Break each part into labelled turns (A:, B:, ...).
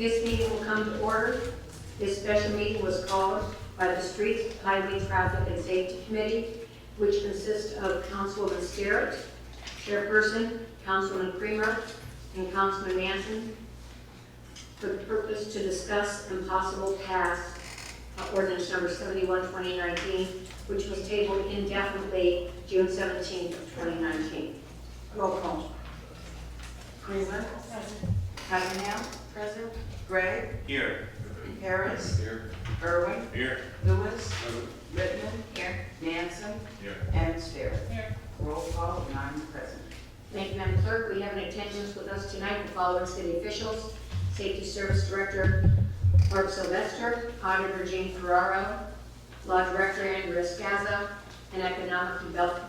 A: This meeting will come to order. This special meeting was called by the Streets, Highway Traffic and Safety Committee, which consists of Councilwoman Sterrett, Chairperson, Councilman Creamer, and Councilman Manson, for the purpose to discuss and possible pass ordinance number 71, 2019, which was tabled indefinitely June 17th of 2019. Roll call.
B: Creamer. Cunningham. Present. Gregg.
C: Here.
B: Harris.
C: Here.
B: Irwin.
C: Here.
B: Lewis. Littman.
A: Here.
B: Nansen.
C: Here.
B: And Sterrett.
A: Here.
B: Roll call, 9 present.
A: Thank you, Madam Clerk. We have in attendance with us tonight the following city officials: Safety Service Director Mark Sylvester, Auditor Jean Ferraro, Law Director Andrew Escaza, and Economic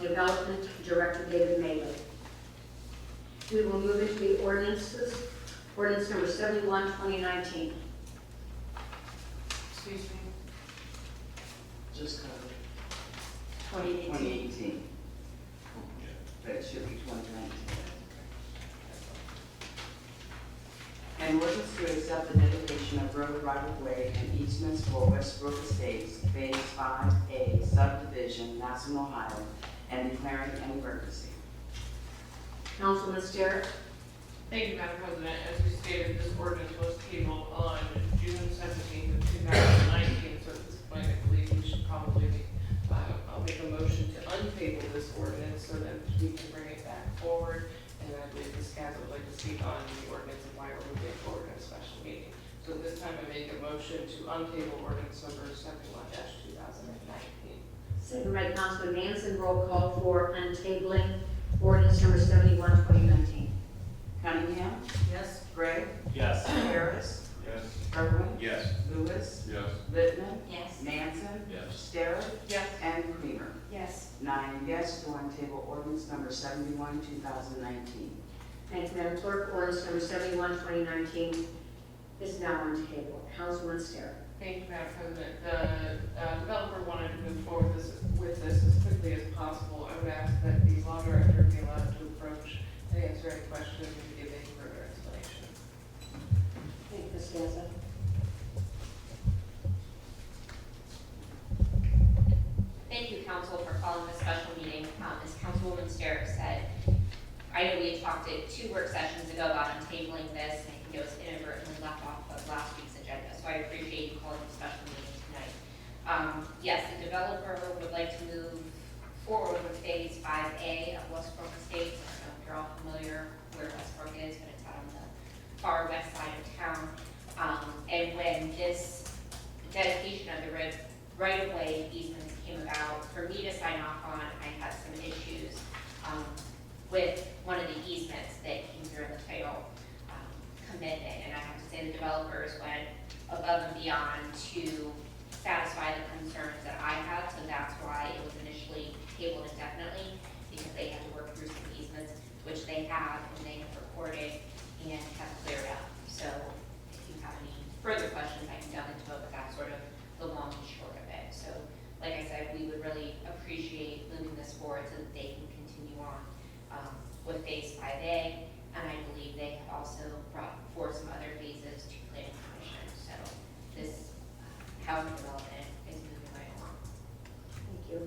A: Development Director David Maley. We will move into the ordinances. Ordinance number 71, 2019.
B: Excuse me. Just covered.
A: 2018.
B: 2018. But it should be 2019. An ordinance to accept the dedication of road right-of-way and easements for Westbrook Estates, Phase 5A, subdivision, Massillon, Ohio, and declaring an emergency.
A: Councilman Sterrett.
D: Thank you, Madam President. As we stated, this ordinance was tabled on June 17th of 2019, so at this point, I believe we should probably, I'll make a motion to untable this ordinance so that we can bring it back forward. And I believe Ms. Gaza would like to speak on the ordinance and why we're moving it forward in a special meeting. So at this time, I make a motion to untable ordinance number 71-2019.
A: Second by Councilman Manson. Roll call for untabling ordinance number 71, 2019.
B: Cunningham. Yes. Gregg.
C: Yes.
B: Harris.
C: Yes.
B: Irwin.
C: Yes.
B: Lewis.
C: Yes.
B: Littman.
A: Yes.
B: Nansen.
C: Yes.
B: Sterrett.
D: Yes.
B: And Creamer.
A: Yes.
B: 9 yes to untable ordinance number 71, 2019.
A: Thank you, Madam Clerk. Ordinance number 71, 2019 is now on the table. Councilman Sterrett.
D: Thank you, Madam President. The developer wanted to move forward with this as quickly as possible. I would ask that the law director be allowed to approach and answer any questions and give any further explanation.
A: Thank you, Ms. Gaza.
E: Thank you, Council, for calling this special meeting. As Councilwoman Sterrett said, I know we had talked at 2 work sessions ago about untabling this, and I think it was inadvertently left off of last week's agenda, so I appreciate you calling the special meeting tonight. Yes, the developer would like to move forward with Phase 5A of Westbrook Estates. I don't know if you're all familiar where Westbrook is, but it's out on the far west side of town. And when this dedication of the right-of-way easements came about, for me to sign off on, I had some issues with one of the easements that came through in the title commitment. And I have to say the developers went above and beyond to satisfy the concerns that I had, so that's why it was initially tabled indefinitely, because they had to work through some easements, which they have, and they have recorded and have cleared up. So if you have any further questions, I can delve into it, but that's sort of the long and short of it. So like I said, we would really appreciate moving this forward so that they can continue on with Phase 5A, and I believe they have also brought forth some other phases to Planning Commission. So this housing development is moving right along.
A: Thank you.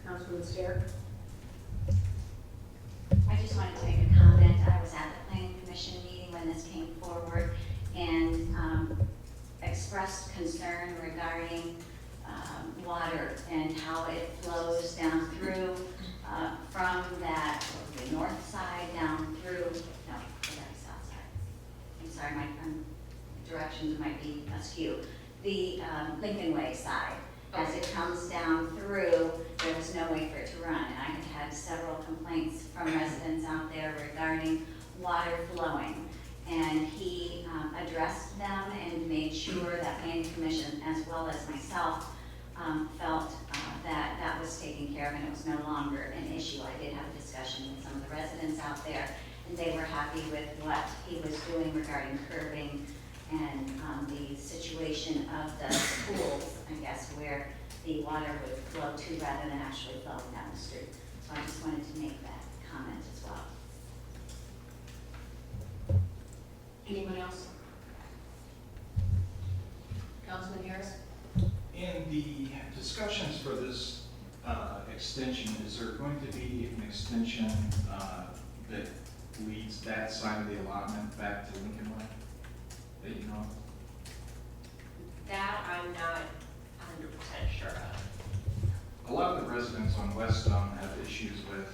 A: Councilman Sterrett.
F: I just wanted to make a comment. I was at the Planning Commission meeting when this came forward and expressed concern regarding water and how it flows down through from that the north side down through, no, the very south side. I'm sorry, my directions might be askew. The Lincoln Way side. As it comes down through, there was no way for it to run. And I had had several complaints from residents out there regarding water flowing. And he addressed them and made sure that Planning Commission, as well as myself, felt that that was taken care of and it was no longer an issue. I did have a discussion with some of the residents out there, and they were happy with what he was doing regarding curbing and the situation of the pools, I guess, where the water would flow to rather than actually flowing down the street. So I just wanted to make that comment as well.
A: Anyone else? Councilman Harris?
C: In the discussions for this extension, is there going to be an extension that leads that side of the allotment back to Lincoln Way? That you know of?
E: That I'm not 100% sure of.
C: A lot of the residents on Weststone have issues with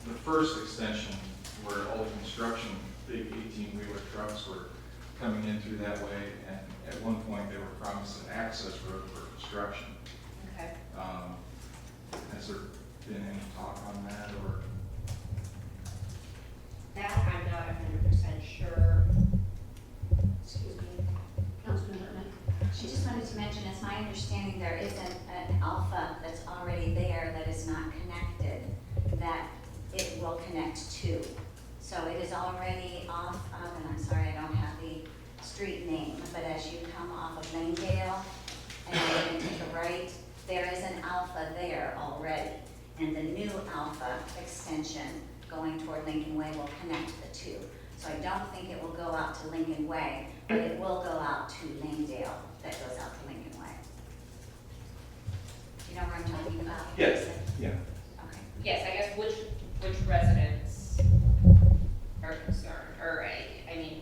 C: the first extension where all the construction, big 18-wheeler trucks were coming in through that way, and at one point they were promised an access road for construction.
E: Okay.
C: Has there been any talk on that, or?
E: That I'm not 100% sure.
A: Excuse me. Councilman Whitman?
F: She just wanted to mention, it's my understanding there is an alpha that's already there that is not connected, that it will connect to. So it is already off of, and I'm sorry, I don't have the street name, but as you come off of Langdale and then take a right, there is an alpha there already. And the new alpha extension going toward Lincoln Way will connect the two. So I don't think it will go out to Lincoln Way, but it will go out to Langdale, that goes out to Lincoln Way. You know where I'm talking about?
C: Yes. Yeah.
F: Okay.
E: Yes, I guess which residents are concerned, or I mean,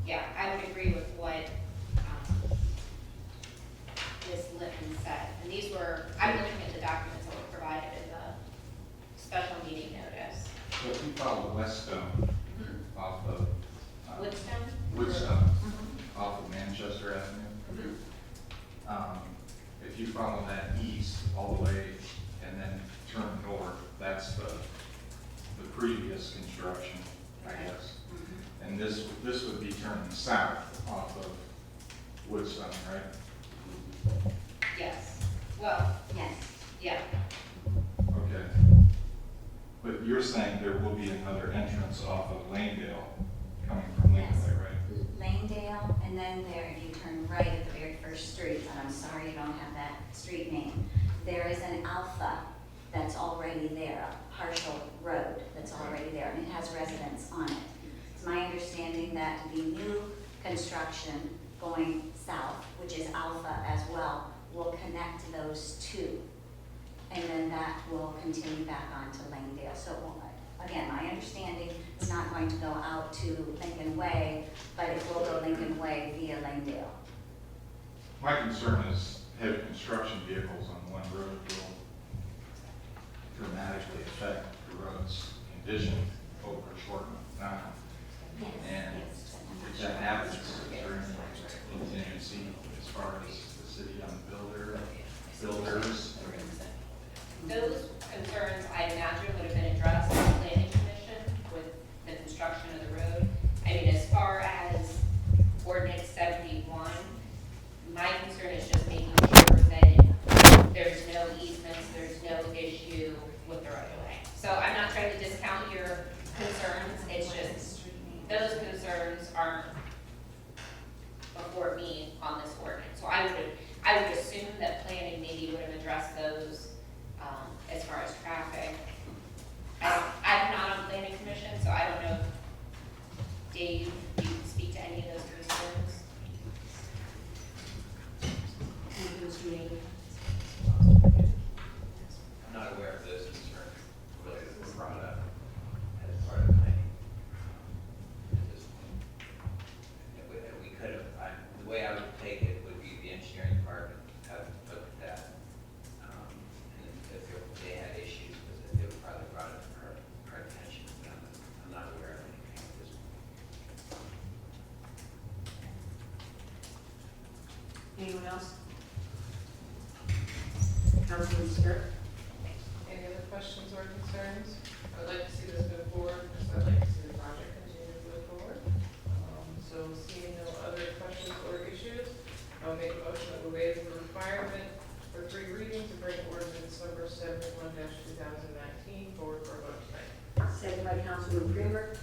E: yeah, I would agree with what Ms. Litton said. And these were, I'm looking at the documents that were provided in the special meeting notice.
C: So if you follow Weststone off of
E: Woodstone?
C: Off of Manchester Avenue,
E: Mhm.
C: if you follow that east all the way and then turn north, that's the previous construction, I
E: Right.
C: guess. And this would be turning south off of Woodstone, right?
E: Yes. Well,
F: Yes.
E: yeah.
C: Okay. But you're saying there will be another entrance off of Langdale coming from Lincoln
F: Yes.
C: Way, right?
F: Langdale, and then there, if you turn right at the very first street, and I'm sorry you don't have that street name, there is an alpha that's already there, a partial road that's already there, and it has residents on it. It's my understanding that the new construction going south, which is alpha as well, will connect those two. And then that will continue back on to Langdale. So again, my understanding is not going to go out to Lincoln Way, but it will go Lincoln Way via Langdale.
C: My concern is heavy construction vehicles on one road will dramatically affect the road's condition over a short amount of time. And if that happens, is there any contingency as far as the city on builders?
E: Those concerns, I imagine, would have been addressed in the planning commission with the construction of the road. I mean, as far as ordinance 71, my concern is just making sure that there's no easements, there's no issue with the right of way. So I'm not trying to discount your concerns, it's just, those concerns aren't before me on this ordinance. So I would assume that planning maybe would have addressed those as far as traffic. I'm not on planning commission, so I don't know if Dave, you can speak to any of those concerns.
A: Thank you, Mr. Mealy.
G: I'm not aware of those concerns really that were brought up as part of the planning at this point. We could have, the way I would take it would be the engineering department have looked at that. And if they had issues with it, they would probably brought it to our attention. But I'm not aware of anything at this point.
A: Anyone else? Councilman Stewart?
D: Any other questions or concerns? I'd like to see this move forward, because I'd like to see the project continue to move forward. So seeing no other questions or issues, I'll make a motion that we waive the requirement for 3 readings to bring ordinance number 71-2019 forward for a vote tonight.
A: Second by Councilman Creamer.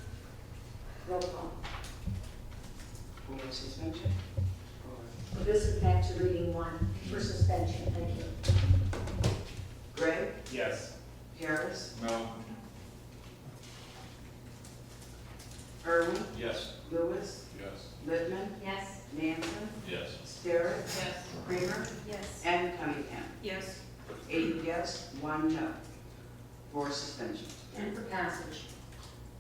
A: Roll call.
B: For suspension?
A: Well, this is back to reading 1 for suspension. Thank you.
B: Gregg?
C: Yes.
B: Harris?
C: No.
B: Irwin,
C: Yes.
B: Lewis,
C: Yes.
B: Littman,
F: Yes.
B: Nansen,
C: Yes.
B: Sterrett,
D: Yes.
B: Kramer,
F: Yes.
B: and Cunningham.
D: Yes.
B: 8 yes, 1 no for suspension.
A: And for passage.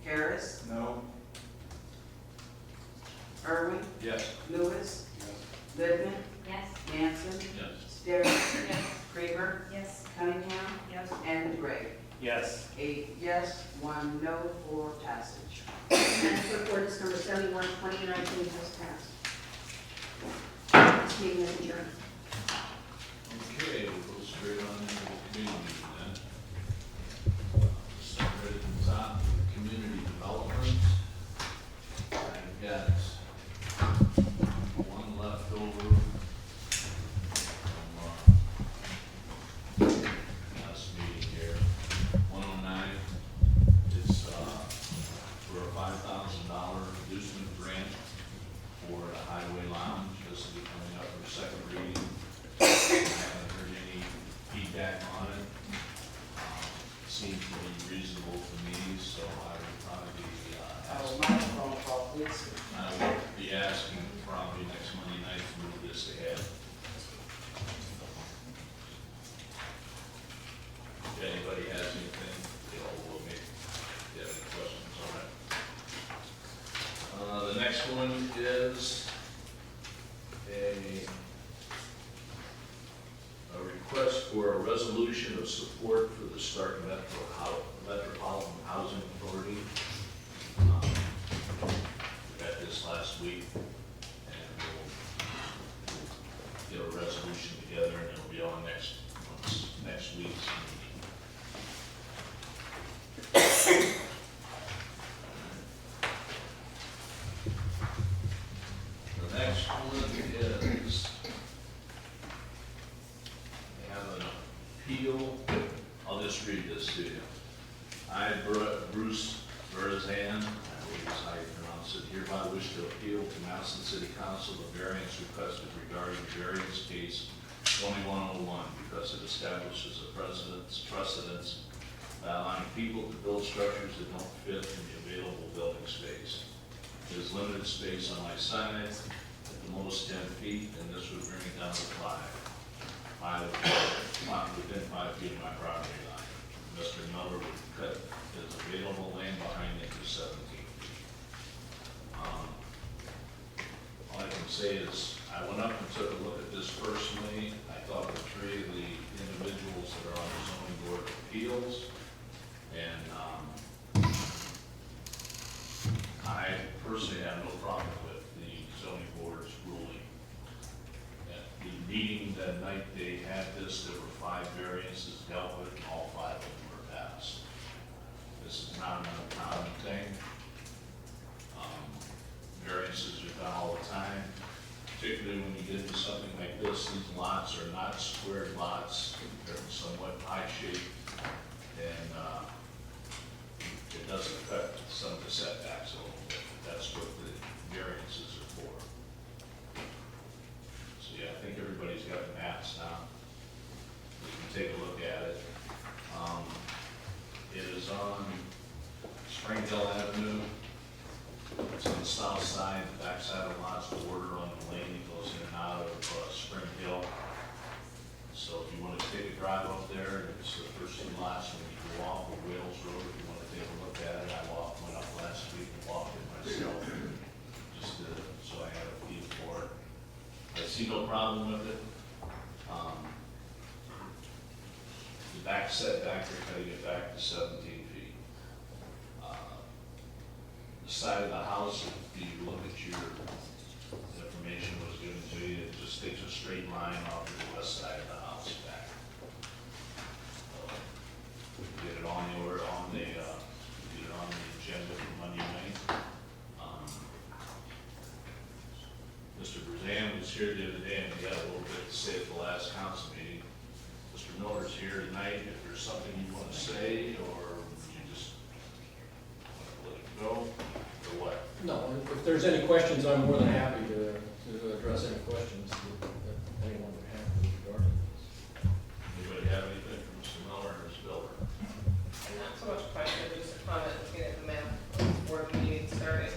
B: Harris,
C: No.
B: Irwin,
C: Yes.
B: Lewis,
C: Yes.
B: Littman,
F: Yes.
B: Nansen,
C: Yes.
B: Sterrett,
D: Yes.
B: Kramer,
F: Yes.
B: Cunningham,
D: Yes.
B: and Gray.
C: Yes.
B: 8 yes, 1 no for passage.
A: And for ordinance number 71, 2019 has passed. This meeting is adjourned.
H: Okay, we'll go straight on into the community then. Start right at the top, community development. I've got one left over from last meeting here, 109. It's for a $5,000 reducement grant for the highway lounge. This will be coming up for second reading. I haven't heard any feedback on it. Seems to be reasonable to me, so I would probably
B: Oh, microphone call, please.
H: I will be asking probably next Monday night to move this ahead. If anybody has anything, will make, if you have any questions on it. The next one is a request for a resolution of support for the Stark Metropolitan Housing Authority. We got this last week, and we'll get a resolution together, and it'll be on next week's meeting. The next one is, we have an appeal. I'll just read this to you. I, Bruce Verzan, I believe is how you pronounce it, hereby wish to appeal to Massillon City Council the variance requested regarding variance case 2101 because it establishes a precedence by allowing people to build structures that don't fit in the available building space. There's limited space on my side, at the most 10 feet, and this would bring it down to 5. Within 5 feet of my property line. Mr. Miller would cut his available land behind it to 17 feet. All I can say is, I went up and took a look at this personally. I talked to 3 of the individuals that are on the zoning board of appeals, and I personally have no problem with the zoning board's ruling. At the meeting that night they had this, there were 5 variances dealt with, and all 5 of them were passed. This is not an uncommon thing. Variances are done all the time, particularly when you get into something like this. These lots are not squared lots, they're somewhat high shaped, and it does affect some of the setbacks a little bit. That's what the variances are for. So yeah, I think everybody's got the maps now. You can take a look at it. It is on Springdale Avenue. It's on the south side, the back side of the lot's border on the lane that goes in and out of Spring Hill. So if you want to take a drive up there, it's the first 2 lots when you go off of Wales Road. If you want to take a look at it, I went up last week and walked it myself. Just so I had a feel for it. I see no problem with it. The back setback, they're cutting it back to 17 feet. The side of the house, if you look at your information was given to you, it just takes a straight line off the west side of the house back. We can get it on the order, get it on the agenda for Monday night. Mr. Brazan was here the other day, and we had a little bit to say at the last council meeting. Mr. Miller's here tonight. If there's something you want to say, or you just want to let it go, or what?
I: No, if there's any questions, I'm more than happy to address any questions that anyone would have regarding this.
H: Anybody have anything for Mr. Miller or Ms. Builder?
D: And not so much a question, just a comment, looking at the map, before the meeting started,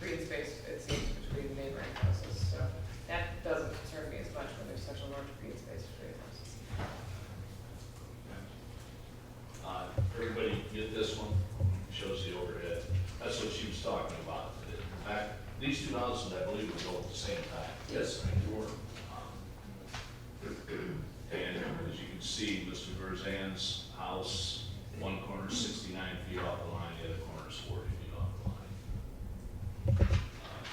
D: green space, it seems, between neighboring houses, so that doesn't concern me as much when there's such a large green space between houses.
H: Everybody get this one? Shows the overhead. That's what she was talking about. In fact, these two houses, I believe, were built at the same time.
I: Yes, you were.
H: And as you can see, Mr. Verzan's house, one corner is 69 feet off the line, the other corner is 40 feet off the line.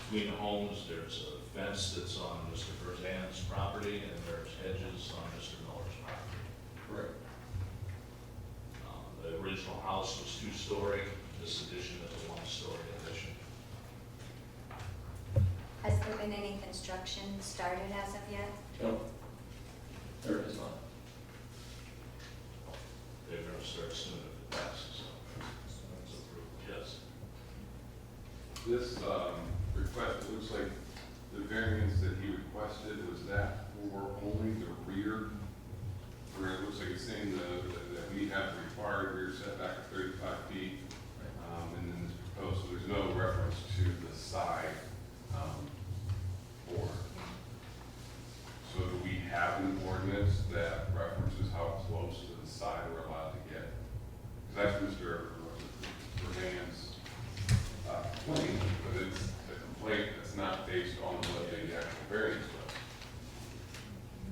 H: Between the homes, there's a fence that's on Mr. Verzan's property, and there's hedges on Mr. Miller's property.
I: Correct.
H: The original house was two-story. This addition is a one-story addition.
F: Has there been any construction started as of yet?
I: No, there is not.
H: They're gonna start soon if it passes. That's approved, yes.
J: This request, it looks like the variance that he requested, was that for only the rear? Where it looks like it's saying that we have the required rear setback of 35 feet. And then this proposed, so there's no reference to the side board. So do we have an ordinance that references how close to the side we're allowed to get? Because that's Mr. Remain's complaint, but it's a complaint that's not based on what the actual variance was.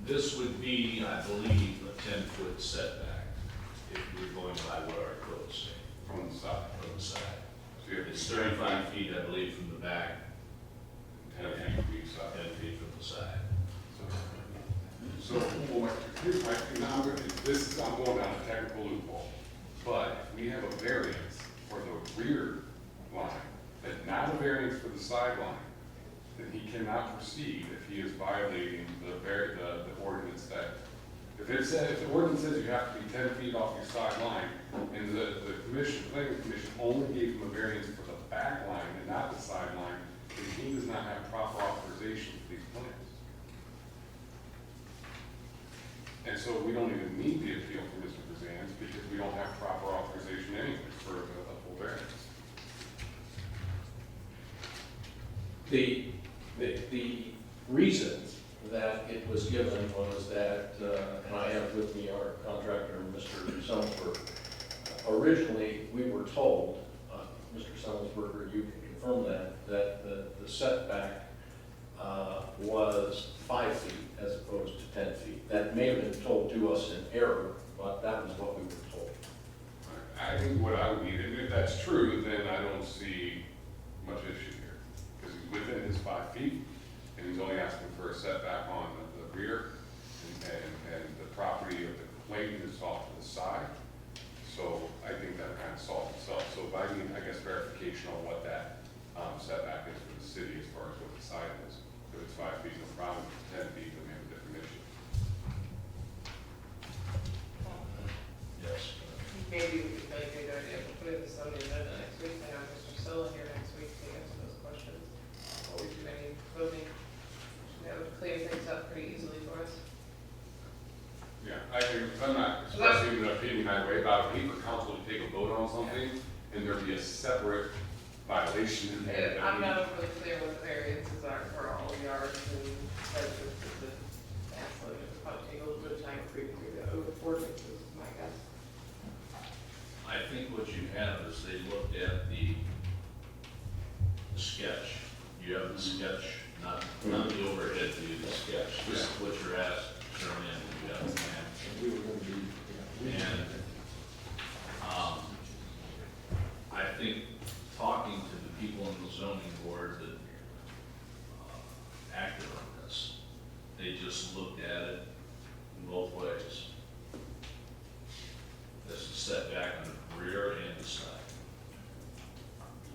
H: This would be, I believe, a 10-foot setback if we were going by what our codes say
J: From the side.
H: from the side.
J: So you have
H: It's 35 feet, I believe, from the back,
J: 10 feet from each side.
H: 10 feet from the side.
J: So, well, here's my, now, I'm going down a technical loophole, but if we have a variance for the rear line, but not a variance for the sideline, then he cannot proceed if he is violating the ordinance that, if the ordinance says you have to be 10 feet off your sideline, and the planning commission only gave him a variance for the back line and not the sideline, then he does not have proper authorization for these plans. And so we don't even need the appeal from Mr. Verzan's because we don't have proper authorization anyway for a full variance.
I: The reason that it was given was that, and I have with me our contractor, Mr. Summersberg. Originally, we were told, Mr. Summersberger, you can confirm that the setback was 5 feet as opposed to 10 feet. That may have been told to us in error, but that was what we were told.
J: I think what I would need, and if that's true, then I don't see much issue here. Because he's within his 5 feet, and he's only asking for a setback on the rear, and the property of the complainant is off to the side. So I think that kind of solves itself. So if I need, I guess, verification on what that setback is for the city as far as what the side is. If it's 5 feet, no problem. If it's 10 feet, then we have a different issue.
H: Yes.
D: Maybe it would be a good idea to put this on the agenda next week, I have Mr. Massillon here next week to answer those questions. What we do any voting, that would clear things up pretty easily for us.
J: Yeah, I think, I'm not expressing an opinion either way, but I would hate for council to take a vote on something, and there be a separate violation in there.
D: I'm not really clear what the variances are for all yards and residents of the Massillon. It would probably take a little bit of time to read through the ordinances, is my guess.
H: I think what you have is they looked at the sketch. You have the sketch, not the overhead view, the sketch. This is what you're asked to turn in, you have the plan.
I: We were going to be,
H: And I think talking to the people in the zoning board that acted on this, they just looked at it in both ways. This is setback on the rear and the side.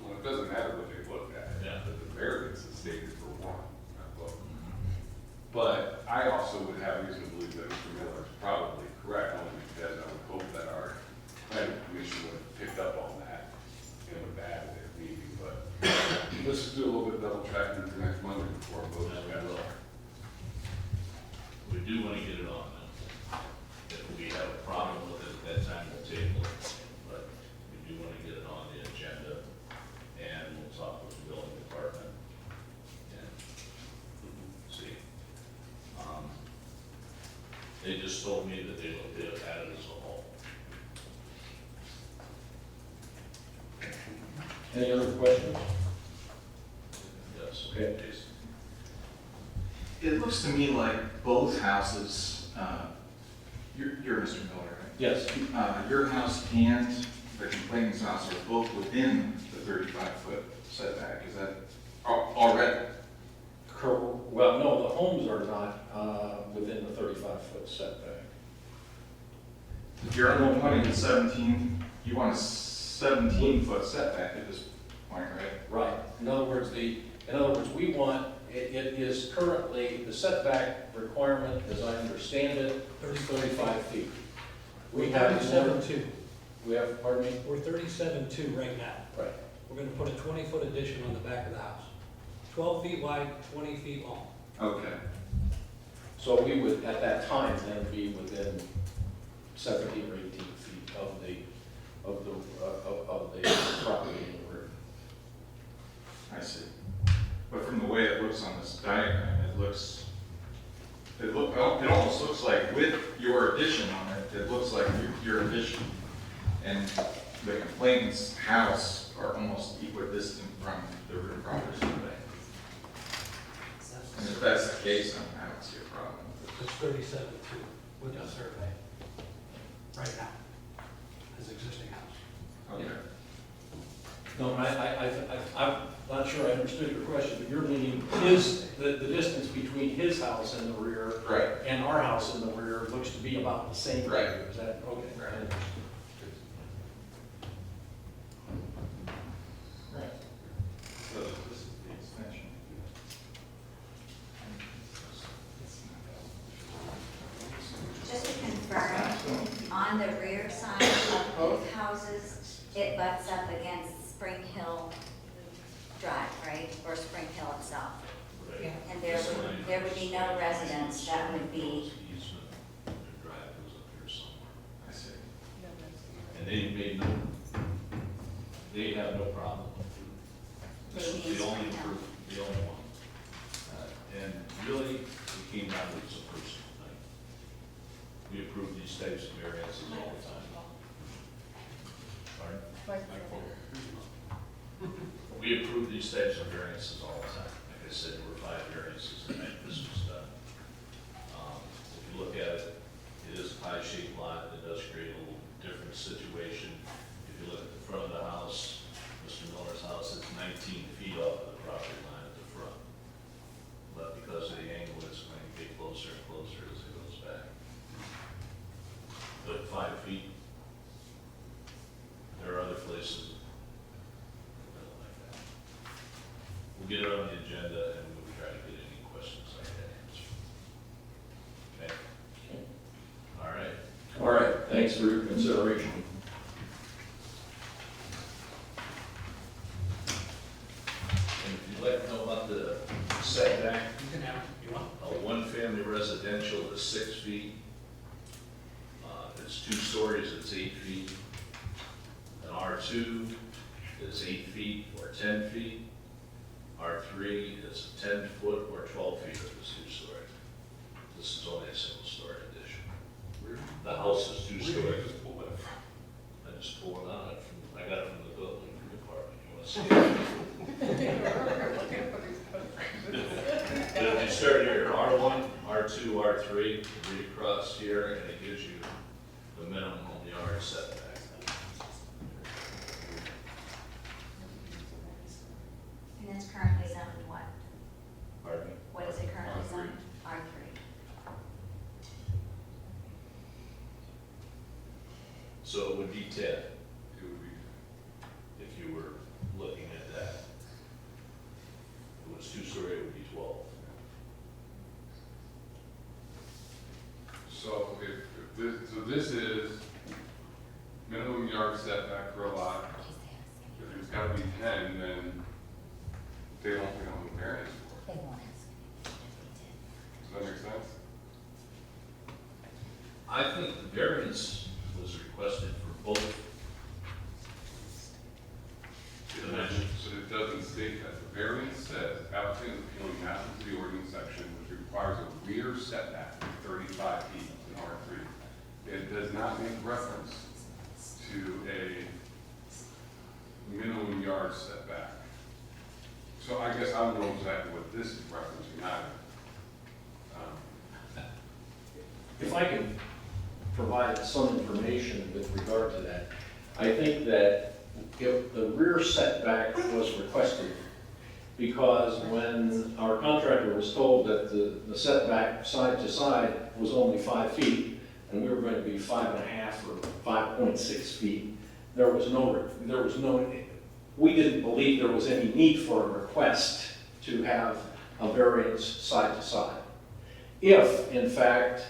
J: Well, it doesn't matter what they looked at.
H: Yeah.
J: But the variance is stated for one, not both. But I also would have reason to believe that Mr. Miller is probably correct, only because I would hope that our planning commission would have picked up on that and would have added it if need be. But let's just do a little bit of double checking for next Monday before we vote.
H: Yeah, we will. We do want to get it on now. If we have a problem with it at that time, we'll table it. But we do want to get it on the agenda, and we'll talk with the building department They just told me that they looked at it as a whole.
I: Any other questions?
H: Yes.
I: Okay.
H: Jason.
C: It looks to me like both houses, you're Mr. Miller, right?
I: Yes.
C: Your house and the complainant's house are both within the 35-foot setback, is that already?
I: Well, no, the homes are not within the 35-foot setback.
C: You're only wanting a 17, you want a 17-foot setback at this point, right?
I: Right. In other words, we want, it is currently, the setback requirement, as I understand it, is 35 feet. We have,
K: 37.2.
I: we have, pardon me?
K: We're 37.2 right now.
I: Right.
K: We're gonna put a 20-foot addition on the back of the house. 12 feet wide, 20 feet long.
C: Okay.
I: So we would, at that time, then be within 17 or 18 feet of the property in the rear.
C: I see. But from the way it looks on this diagram, it almost looks like with your addition on it, it looks like your addition and the complainant's house are almost equidistant from the rear property. And if that's the case, then I don't see a problem.
K: It's 37.2 with the survey. Right now, as existing house.
C: Okay.
I: No, I'm not sure I understood your question, but you're meaning the distance between his house in the rear
C: Right.
I: and our house in the rear looks to be about the same.
C: Right.
I: Is that, okay.
C: Right. Right. So this is the extension.
F: Just to confirm, on the rear side of both houses, it butts up against Spring Hill Drive, right? Or Spring Hill itself.
H: Right.
F: And there would be no residence that would be,
H: Easement, their drive goes up here somewhere.
C: I see.
H: And they have no problem. This is the only one. And really, it came down to it's a personal thing. We approve these types of variances all the time. Pardon? We approve these types of variances all the time. Like I said, there were 5 variances tonight, this was done. If you look at it, it is a pie-shaped lot, it does create a little different situation. If you look at the front of the house, Mr. Miller's house, it's 19 feet off of the property line at the front. But because of the angle, it's going to get closer and closer as it goes back. But 5 feet, there are other places like that. We'll get it on the agenda and we'll try to get any questions like that answered. Okay? All right.
I: All right, thanks for your consideration.
H: And if you'd like to know about the setback,
K: You can have, you want?
H: a one-family residential is 6 feet. If it's 2 stories, it's 8 feet. An R2 is 8 feet or 10 feet. R3 is 10 foot or 12 feet if it's 2-story. This is only a single-story addition. The house is 2 stories. I just pulled it out I got it from the building department. You want to see it? But if you start here, R1, R2, R3, read across here, and it gives you the minimum on the yard setback.
F: and it's currently zoned what?
H: Pardon me?
F: What is it currently
J: R3.
F: zoned? R3.
H: So it would be 10
J: It would be,
H: if you were looking at that. If it was 2-story, it would be 12.
J: so this is minimum yard setback for a lot. If it's gotta be 10, then they don't have a variance for it.
F: They won't ask.
J: Does that make sense?
H: I think the variance was requested for both dimensions.
J: But it doesn't state that. The variance says applicant is appealing Massillon City ordinance section which requires a rear setback of 35 feet in it does not make reference to a minimum yard setback. So I guess I don't know exactly what this is referencing either.
I: If I can provide some information with regard to that, I think that if the rear setback was requested, because when our contractor was told that the setback side to side was only 5 feet, and we were going to be 5.5 or 5.6 feet, we didn't believe there was any need for a request to have a variance side to side. If, in fact,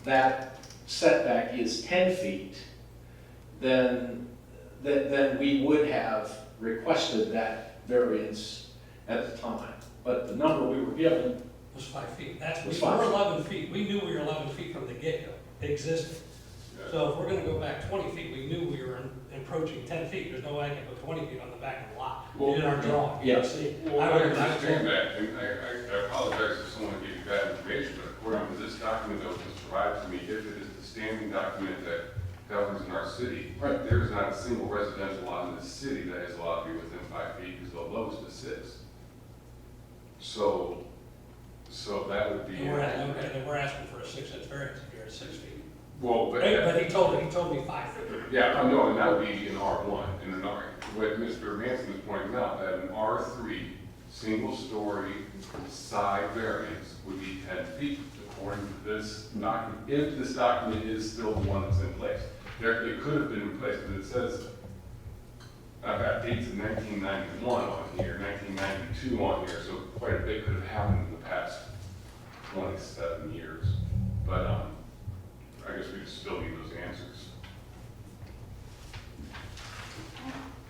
I: that setback is 10 feet, then we would have requested that variance at the time. But the number we were given
K: Was 5 feet. That's,
I: Was
K: we
I: 5
K: were
I: feet.
K: 11 feet. We knew we were 11 feet from the get-go, existing. So if we're gonna go back 20 feet, we knew we were encroaching 10 feet. There's no way I can put 20 feet on the back of the lot.
J: Well,
K: In our drawing.
I: yeah.
K: See,
J: Well, I
K: would-
J: understand that, and I apologize if someone gave you bad information, but according to this document that was provided to me, if it is the standing document that governs in our city,
I: Right.
J: there is not a single residential lot in the city that is allowed to be within 5 feet, because the lowest is 6. So that would be.
K: And we're asking for a 6-inch variance if you're at 6 feet.
J: Well, but.
K: But he told me 5 feet.
J: Yeah, I know, and that would be in R1, in an R, what Mr. Manson is pointing out, that an R3, single-story side variance would be 10 feet, according to this document, if this document is still the one that's in place. It could have been in place, but it says, I've got dates of 1991 on here, 1992 on here, so quite a bit could have happened in the past 27 years. But, I guess we still need those answers.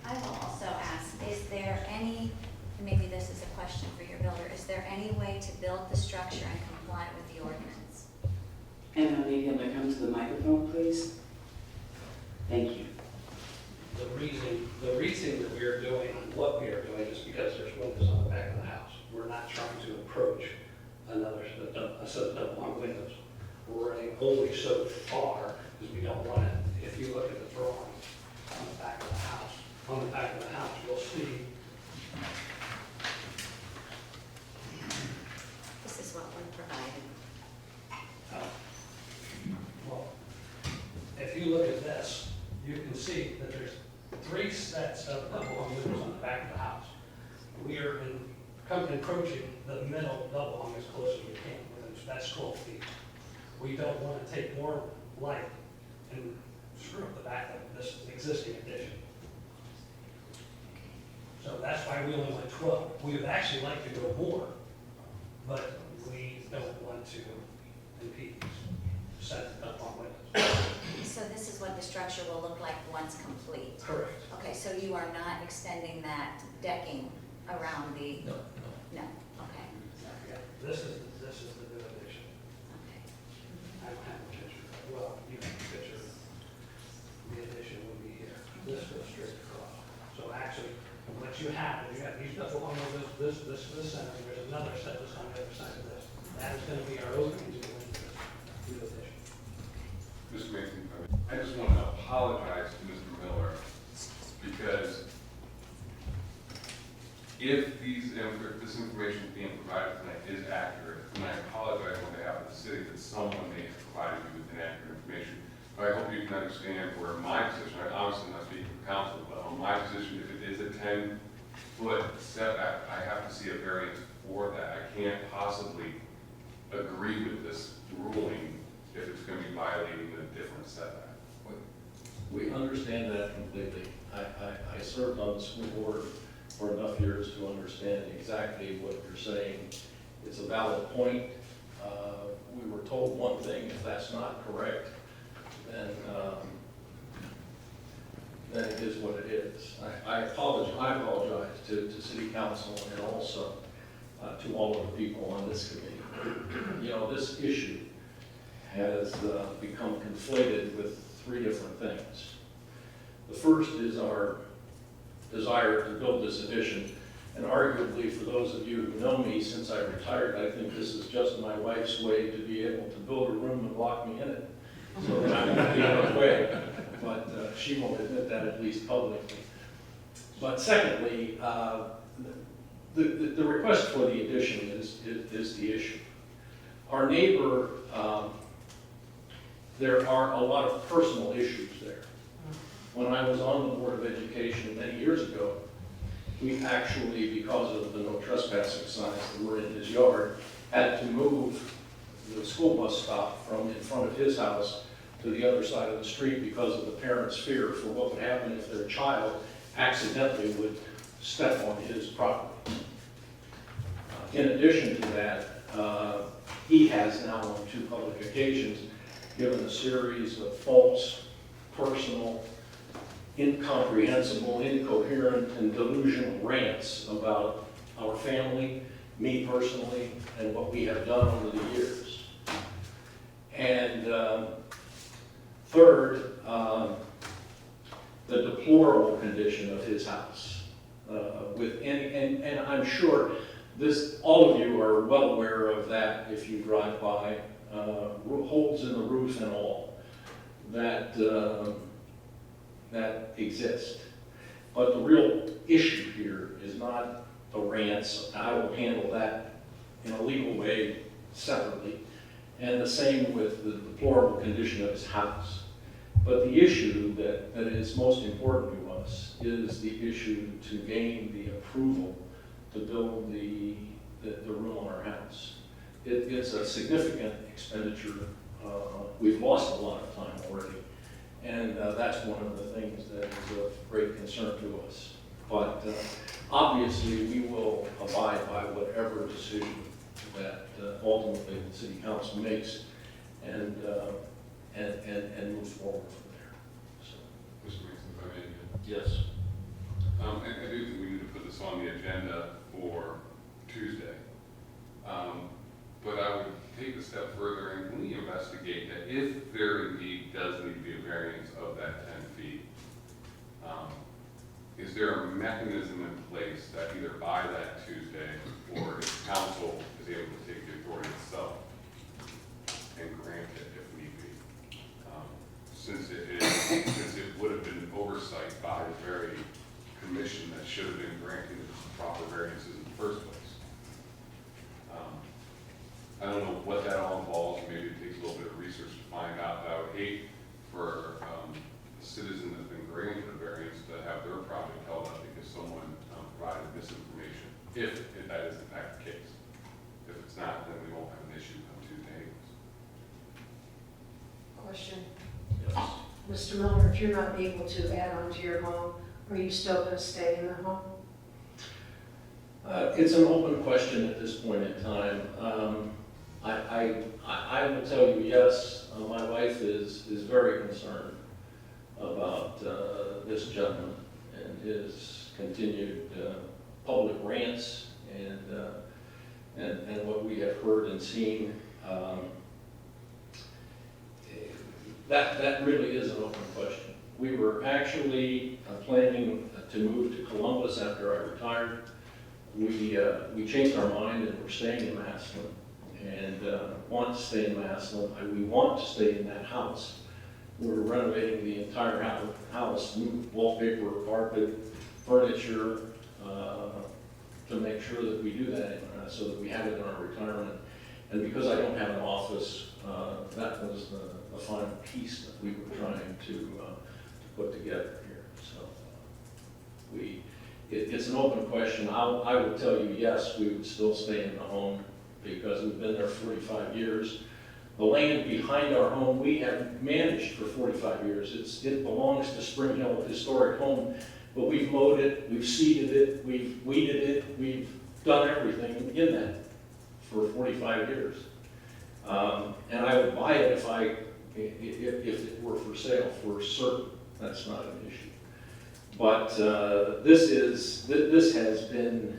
F: I will also ask, is there any, maybe this is a question for your builder, is there any way to build the structure and comply with the ordinance?
B: And I need him to come to the microphone, please. Thank you.
K: The reason that we are doing what we are doing is because there's windows on the back of the house. We're not trying to approach a set of double-hung windows. We're running only so far because we don't want it. If you look at the drawing on the back of the house, you'll see
F: This is what we're provided.
K: well, if you look at this, you can see that there's 3 sets of double-hung windows on the back of the house. We are encroaching the middle double-hung as close as we can, that's 12 feet. We don't want to take more light and screw up the back of this existing addition. So that's why we only went 12. We would actually like to go more, but we don't want to impede set up on windows.
F: So this is what the structure will look like once complete.
K: Correct.
F: Okay, so you are not extending that decking around the,
K: No,
F: no, okay,
K: This is the new addition.
F: okay.
K: I don't have a picture. Well, you have a picture. The addition will be here. This goes straight across. So actually, what you have these double hung windows, this center, and there's another set that's on the other side of this. That is going to be our opening to the new addition.
J: Mr. Mason, I just want to apologize to Mr. Miller, because if this information being provided tonight is accurate, and I apologize on behalf of the city that someone may have provided you with inaccurate information, but I hope you can understand where my position, I obviously not speaking for council, but on my position, if it is a 10-foot setback, I have to see a variance for that. I can't possibly agree with this ruling if it's going to be violating a different setback.
I: We understand that completely. I served on the school board for enough years to understand exactly what you're saying. It's a valid point. We were told one thing. If that's not correct, then it is what it is. I apologize to city council and also to all of the people on this committee. You know, this issue has become conflated with 3 different things. The first is our desire to build this addition, and arguably for those of you who know me, since I retired, I think this is just my wife's way to be able to build a room and lock me in it. So that won't be in the way, but she won't admit that, at least publicly. But secondly, the request for the addition is the issue. Our neighbor, there are a lot of personal issues there. When I was on the Board of Education many years ago, we actually, because of the no trespassing signs that were in his yard, had to move the school bus stop from in front of his house to the other side of the street because of the parents' fear for what would happen if their child accidentally would step on his property. In addition to that, he has now on 2 public occasions given a series of false, personal, incomprehensible, incoherent, and delusional rants about our family, me personally, and what we have done over the years. And third, the deplorable condition of his house. And I'm sure all of you are well aware of that if you drive by, holes in the roof and all that exist. But the real issue here is not the rants. I will handle that in a legal way separately. And the same with the deplorable condition of his house. But the issue that is most important to us is the issue to gain the approval to build the room on our house. It's a significant expenditure. We've lost a lot of time already. And that's one of the things that is of great concern to us. But obviously, we will abide by whatever decision that ultimately the city council makes and move forward from there. So.
J: Mr. Mason, if I may again.
I: Yes.
J: I do think we need to put this on the agenda for Tuesday. But I would take a step further and really investigate that if there indeed does need to be a variance of that 10 feet, is there a mechanism in place that either by that Tuesday or if council is able to take the authority itself and grant it if need be? Since it would have been oversight by the very commission that should have been granting the proper variances in the first place. I don't know what that all involves. Maybe it takes a little bit of research to find out. But I would hate for a citizen that's been granted a variance to have their project held up because someone provided misinformation, if that is in fact the case. If it's not, then we won't have an issue on Tuesday anyways.
A: Question.
I: Yes.
A: Mr. Miller, if you're not able to add on to your home, are you still going to stay in the home?
I: It's an open question at this point in time. I will tell you, yes, my wife is very concerned about this gentleman and his continued public rants and what we have heard and seen. That really is an open question. We were actually planning to move to Columbus after I retired. We changed our mind and we're staying in Massillon and want to stay in Massillon. We want to stay in that house. We're renovating the entire house, new wallpaper, carpet, furniture, to make sure that we do that so that we have it in our retirement. And because I don't have an office, that was the final piece that we were trying to put together here. So it's an open question. I would tell you, yes, we would still stay in the home because we've been there 45 years. The land behind our home, we have managed for 45 years. It belongs to Spring Hill Historic Home, but we've mowed it, we've seeded it, we've weeded it, we've done everything in that for 45 years. And I would buy it if it were for sale, for certain. That's not an issue. But this has been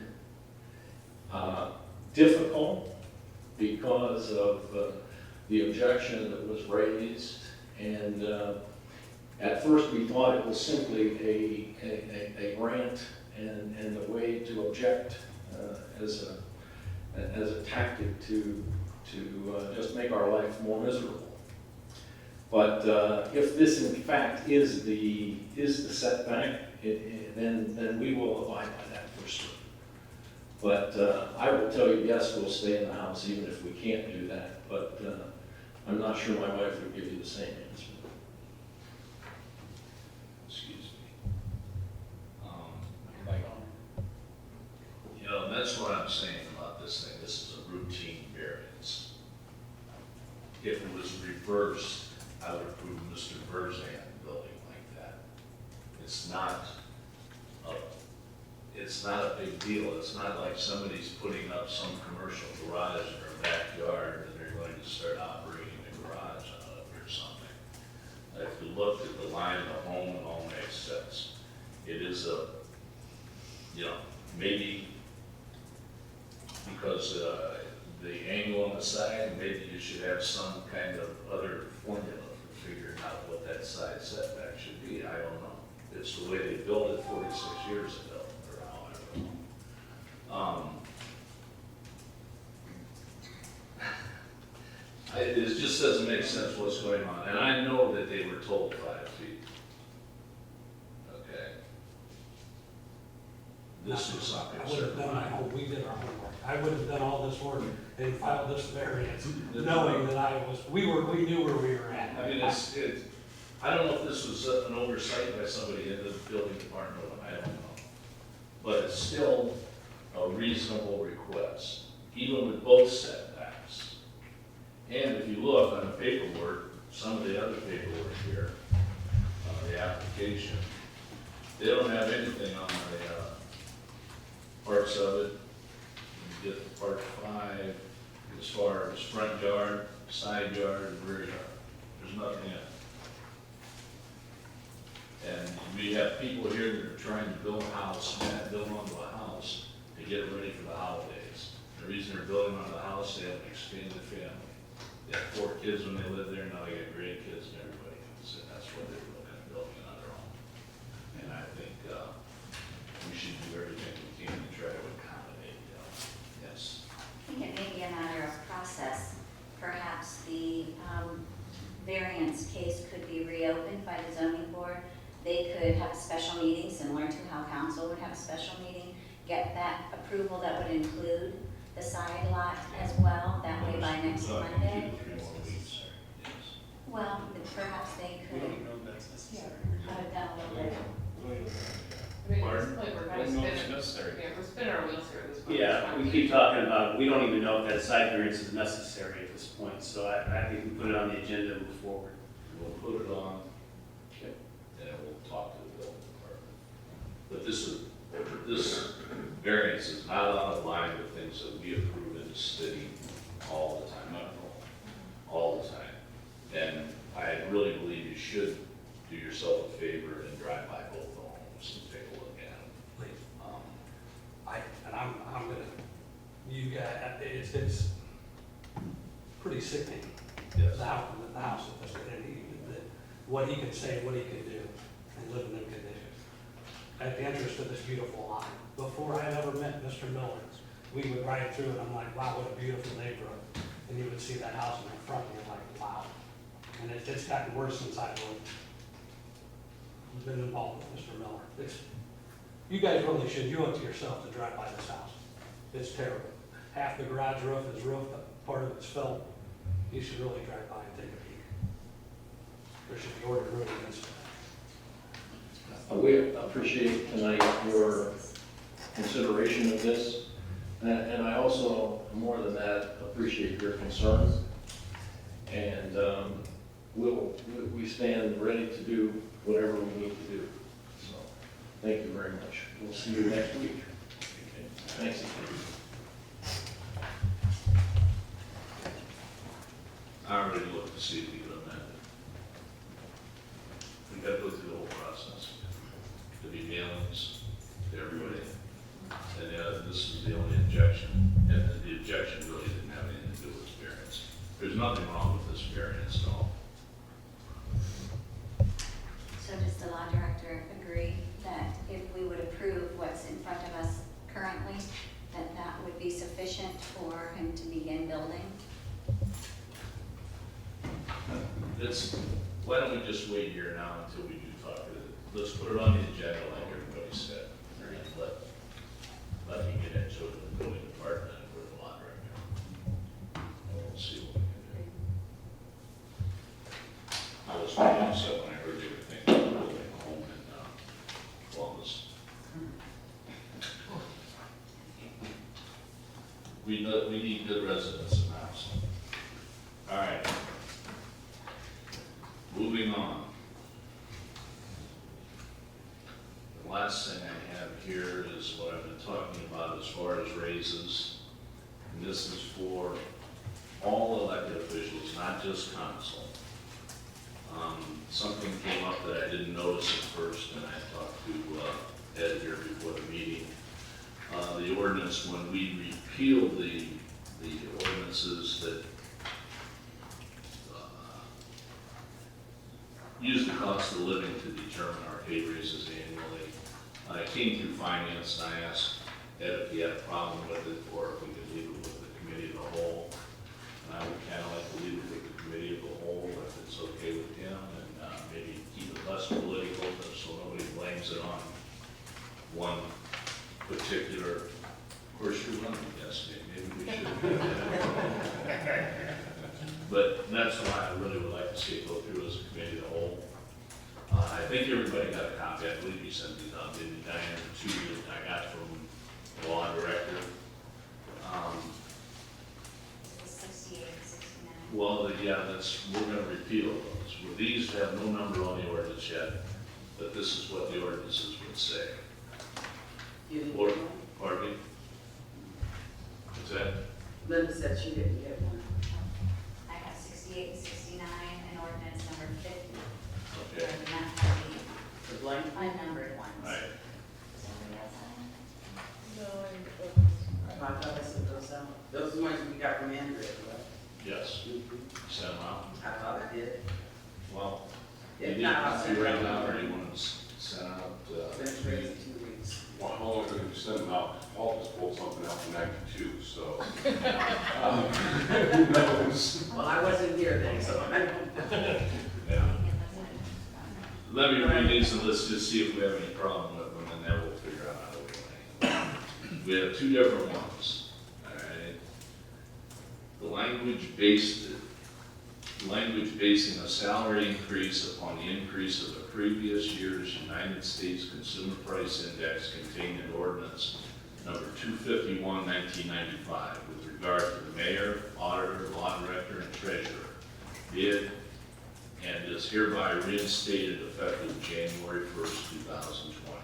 I: difficult because of the objection that was raised. And at first we thought it was simply a rant and a way to object as a tactic to just make our life more miserable. But if this in fact is the setback, then we will abide by that for sure. But I will tell you, yes, we'll stay in the house even if we can't do that. But I'm not sure my wife would give you the same answer.
H: Excuse me. You know, that's what I'm saying about this thing. This is a routine variance. If it was reversed, I would approve Mr. Verzan building like that. It's not a big deal. It's not like somebody's putting up some commercial garage in their backyard and they're going to start operating a garage on it or something. If you look at the line of the home, it all makes sense. It is maybe because the angle on the side, maybe you should have some kind of other formula for figuring out what that side setback should be. I don't know. It's the way they built it 46 years ago, or however long. It just doesn't make sense what's going on. And I know that they were told 5 feet. Okay. This was not
K: I would have done my homework, we did our homework. I would have done all this work and filed this variance, knowing that we knew where we were at.
H: I mean, I don't know if this was an oversight by somebody in the building department, I don't know. But it's still a reasonable request, even with both setbacks. And if you look on the paperwork, some of the other paperwork here, the application, they don't have anything on the parts of it. You get part 5, as far as front yard, side yard, and rear yard. There's nothing in it. And we have people here that are trying to build a house, build onto a house to get ready for the holidays. The reason they're building onto the house, they have an extended family. They have 4 kids when they live there, now they got grandkids and everybody comes in. That's what they're looking at building on their own. And I think we should do everything we can to try to accommodate them. Yes.
F: I think it may be a matter of process. Perhaps the variance case could be reopened by the zoning board. They could have a special meeting, similar to how council would have a special meeting, get that approval that would include the side lot as well, that way by next Monday.
H: 2 to 3 more weeks. Yes.
F: Well, perhaps they
L: We
F: could
L: don't even know if that's necessary.
F: cut it down a little bit.
D: I mean, at this point, we're kind of spinning, we're spinning our wheels here at this point.
L: Yeah, we keep talking about, we don't even know if that side variance is necessary at this point, so I think we put it on the agenda and move forward.
H: We'll put it on, and we'll talk to the building department. But this variance is not on the line with things that we approve in the city all the time, not all the time. And I really believe you should do yourself a favor and drive by both the homes and take a look at them.
K: Please. I'm gonna, you guys, it's pretty sickening.
H: Yes.
K: The house, what he can say, what he can do, and live in them conditions. At the interest of this beautiful lot. Before I ever met Mr. Miller, we would ride through and I'm like, wow, what a beautiful neighborhood. And you would see that house in the front and you're like, wow. And it's gotten worse since I've been involved with Mr. Miller. You guys really should, you owe it to yourself to drive by this house. It's terrible. Half the garage roof is roofed, part of it's felt. You should really drive by and take a peek. There should be order road against it.
I: We appreciate tonight your consideration of this, and I also, more than that, appreciate your concern. And we stand ready to do whatever we need to do. So, thank you very much. We'll see you next week. Okay. Thanks.
H: I already looked to see if you could amend it. We got to go through the whole process. There'll be mailings to everybody. And this is the only objection, and the objection really didn't have anything to do with the variance. There's nothing wrong with this variance at all.
F: So does the law director agree that if we would approve what's in front of us currently, that would be sufficient for him to begin building?
H: It's, why don't we just wait here now until we do talk to let's put it on the agenda like everybody said. And let me get into it with the building department and with the lot director. And we'll see what we can do. I was pretty upset when I heard everything about building a home in Columbus. We need good residents in the house. All right. Moving on. The last thing I have here is what I've been talking about as far as raises. And this is for all elected officials, not just council. Something came up that I didn't notice at first, and I talked to Ed here before the meeting. The ordinance, when we repealed the ordinances that use the cost of living to determine our pay raises annually. I came through finance and I asked Ed if he had a problem with it or if we could leave it with the committee of the whole. And I would kind of like to leave it with the committee of the whole if it's okay with him, and maybe keep it less political so nobody blames it on one particular. Of course, you're running, yes, maybe we should. But that's why I really would like to see it go through as a committee of the whole. I think everybody got a copy. I believe you sent these out, didn't you, Diane? The two that I got from the law director.
F: 68, 69.
H: Well, yeah, we're gonna repeal those. Well, these have no number on the ordinance yet, but this is what the ordinances would say.
B: You didn't
H: Or,
B: get one?
H: pardon me? What's that?
B: Linda said she didn't get one.
F: I got 68 and 69 and ordinance number 50.
H: Okay,
F: And not the
B: The blank?
F: unnumbered ones.
H: all right.
F: Does anybody else have
D: No,
B: I thought I sent those out. Those are the ones we got from Andrea, right?
H: Yes, send them out.
B: I thought I did.
H: Well, you
B: If
H: need
B: not, I'll
H: to
B: send
H: figure
B: it
H: it out,
B: out.
H: or you want to send out,
B: Finish raising 2 weeks.
J: Well, how long ago did you send them out? Paul just pulled something out from '92, so. Who knows?
B: Well, I wasn't here then, so I don't.
H: yeah. Let me read these and let's just see if we have any problem with them, and then we'll figure out how to do it. We have two different ones, all right? The language basing a salary increase upon the increase of the previous year's United States Consumer Price Index contained in ordinance number 251, 1995, with regard to the mayor, auditor, law director, and treasurer. Be it and is hereby reinstated effective January 1st, 2020.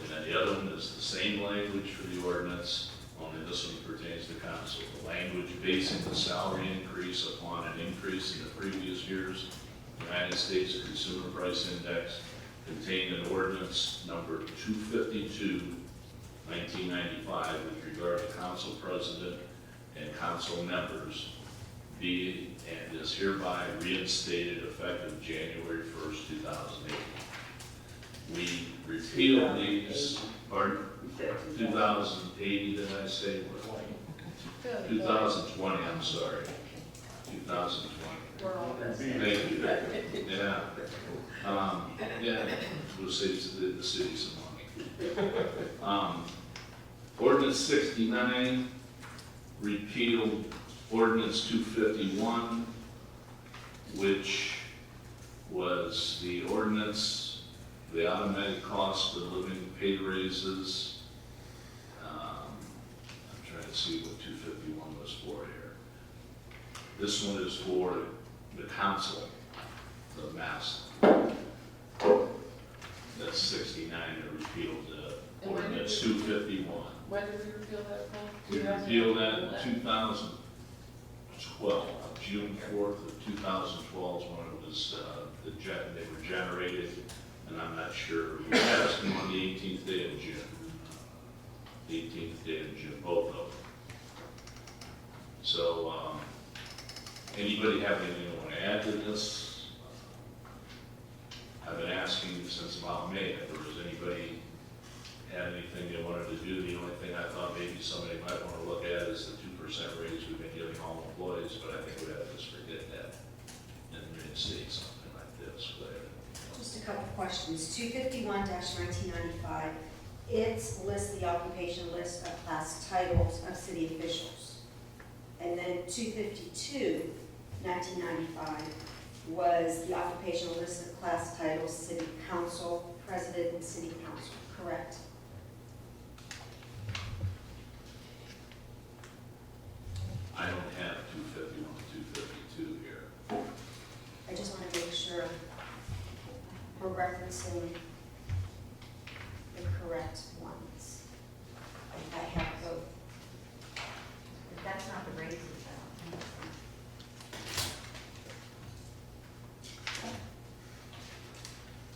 H: And then the other one is the same language for the ordinance, only this one pertains to council. The language basing the salary increase upon an increase in the previous year's United States Consumer Price Index contained in ordinance number 252, 1995, with regard to council president and council members, be and is hereby reinstated effective January 1st, 2008. We repealed these, pardon? 2080, did I say? 2020, I'm sorry. 2020.
D: we're all this.
H: Thank you. Yeah. Yeah, we'll save the city some money. Ordinance 69 repealed ordinance 251, which was the ordinance, the automatic cost of living pay raises. I'm trying to see what 251 was for here. This one is for the council of Massillon. That's 69 that repealed
D: And when did
H: ordinance
D: we-
H: 251.
D: When did we repeal that from?
H: We repealed that in 2012, June 4th of 2012 is when it was, they were generated, and I'm not sure, we passed them on the 18th day of June. 18th day of June, both of them. So, anybody have anything they want to add to this? I've been asking since about May if there was anybody had anything they wanted to do. The only thing I thought maybe somebody might want to look at is the 2% raise we've been giving all employees, but I think we have to just forget that and reinstate something like this, but
M: Just a couple of questions. 251-1995, it lists the occupation list of class titles of city officials. And then 252-1995 was the occupational list of class titles, city council, president, and city council, correct?
H: I don't have 251, 252 here.
M: I just want to make sure we're referencing the correct ones. I have both.
F: But that's not the raises, though.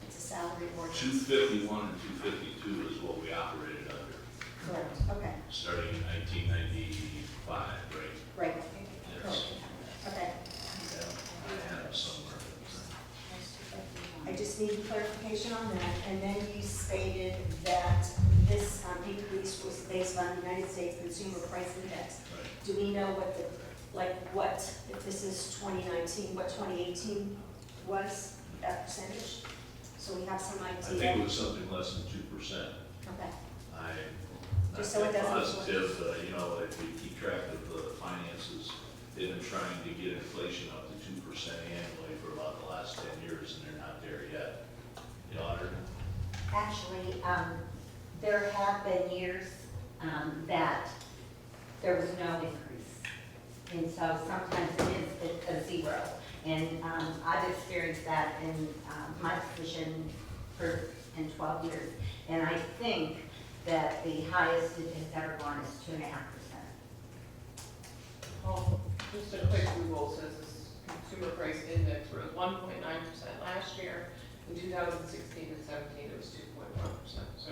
M: It's a salary ordinance.
H: 251 and 252 is what we operated under,
M: Correct, okay,
H: starting in 1995, right?
M: right.
H: Yes.
M: Correct. Okay.
H: I have it somewhere.
M: I just need clarification on that, and then you stated that this increase was based on United States Consumer Price Index.
H: Right.
M: Do we know what the, if this is 2019, what 2018 was, that percentage? So we have some
H: I
M: idea.
H: think it was something less than 2%.
M: Okay,
H: I'm not
M: Just so it
H: that
M: doesn't-
H: positive, you know, if we keep track of the finances, they've been trying to get inflation up to 2% annually for about the last 10 years, and they're not there yet. The auditor?
F: Actually, there have been years that there was no increase. And so sometimes it is a zero. And I've experienced that in my position in 12 years. And I think that the highest it has ever gone is 2.5%.
D: Well, just a quick Google says this consumer price index rose 1.9% last year. In 2016 and 17, it was 2.1%. So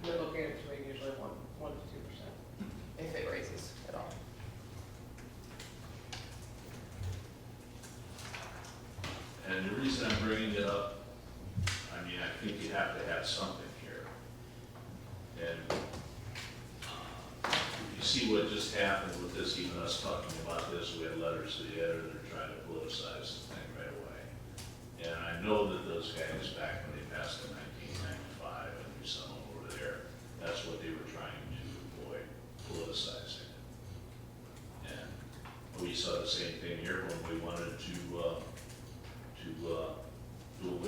D: we're looking at between usually 1 to 2%, if it raises at all.
H: And the reason I'm bringing it up, I mean, I think you have to have something here. And you see what just happened with this, even us talking about this, we had letters to the editor trying to politicize the thing right away. And I know that those guys, back when they passed in 1995, and there's someone over there, that's what they were trying to avoid, politicizing. And we saw the same thing here when we wanted to do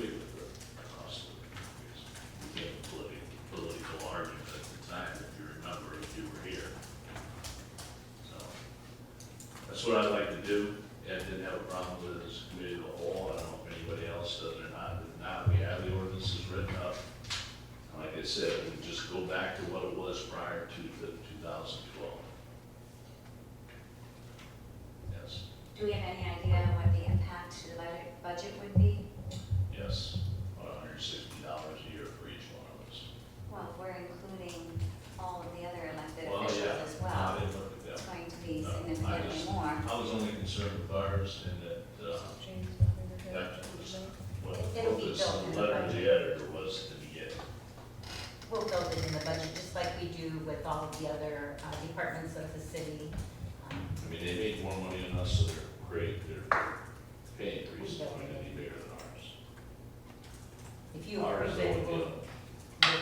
H: away with the cost of increase. It became a political argument at the time, if you remember, if you were here. So, that's what I'd like to do. Ed didn't have a problem with it as a committee of the whole. I don't know if anybody else does or not. If not, we have the ordinances written up. And like I said, we just go back to what it was prior to the 2012. Yes,
F: Do we have any idea what the impact to the budget would be?
H: yes, $160 a year for each one of us.
F: Well, if we're including all of the other elected
H: Well,
F: officials
H: yeah,
F: as
H: no, I
F: well.
H: didn't look at
F: It's
H: that.
F: going to be
H: No,
F: significantly more.
H: I was only concerned with ours and that, that was what
F: It'll be
H: this
F: built in the
H: letter to the
F: budget.
H: editor was to begin.
F: We'll build it in the budget, just like we do with all of the other departments of the city.
H: I mean, they make more money than us, so they're great, their pay increase is going to be bigger than ours.
F: If you
H: Ours
F: approve it,
H: would be-
F: we'll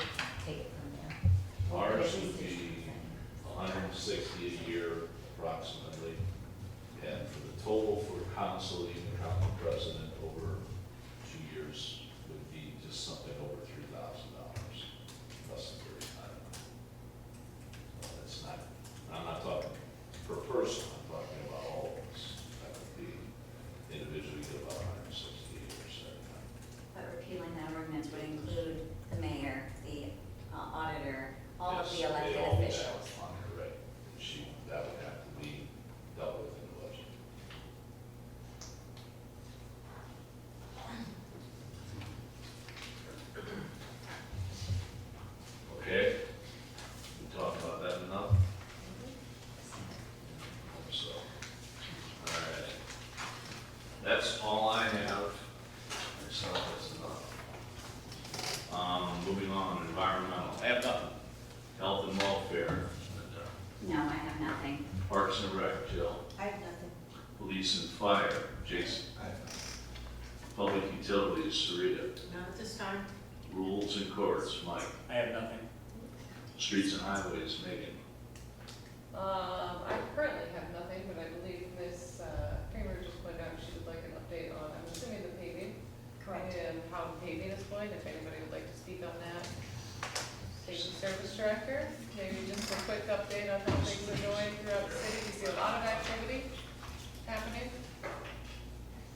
F: take it from there.
H: Ours
F: At
H: would
F: least
H: be
F: 2%.
H: 160 a year approximately. And for the total for council, even county president, over 2 years would be just something over $3,000, less than 35. Well, that's not, I'm not talking per person, I'm talking about all of us. That would be individually get about 160 a year, so.
F: But repealing that ordinance would include the mayor, the auditor, all of the
H: Yes,
F: elected
H: they all be
F: officials.
H: back on her, right? That would have to be dealt with in the budget. Okay, we talked about that enough? So, all right. That's all I have. Myself, that's enough. Moving on, environmental. I have nothing. Health and welfare, and,
F: No, I have nothing.
H: Parks and Rec, Jill.
M: I have nothing.
H: Police and Fire, Jason. Public Utilities, Sarita.
M: Not at this time.
H: Rules and Courts, Mike.
K: I have nothing.
H: Streets and Highways, Megan.
D: I currently have nothing, but I believe Ms. Kramer just pointed out she would like an update on, I'm assuming the paving.
M: Correct.
D: And how the paving is going, if anybody would like to speak on that. Station Service Director, maybe just a quick update on how things are going throughout the city. We see a lot of activity happening.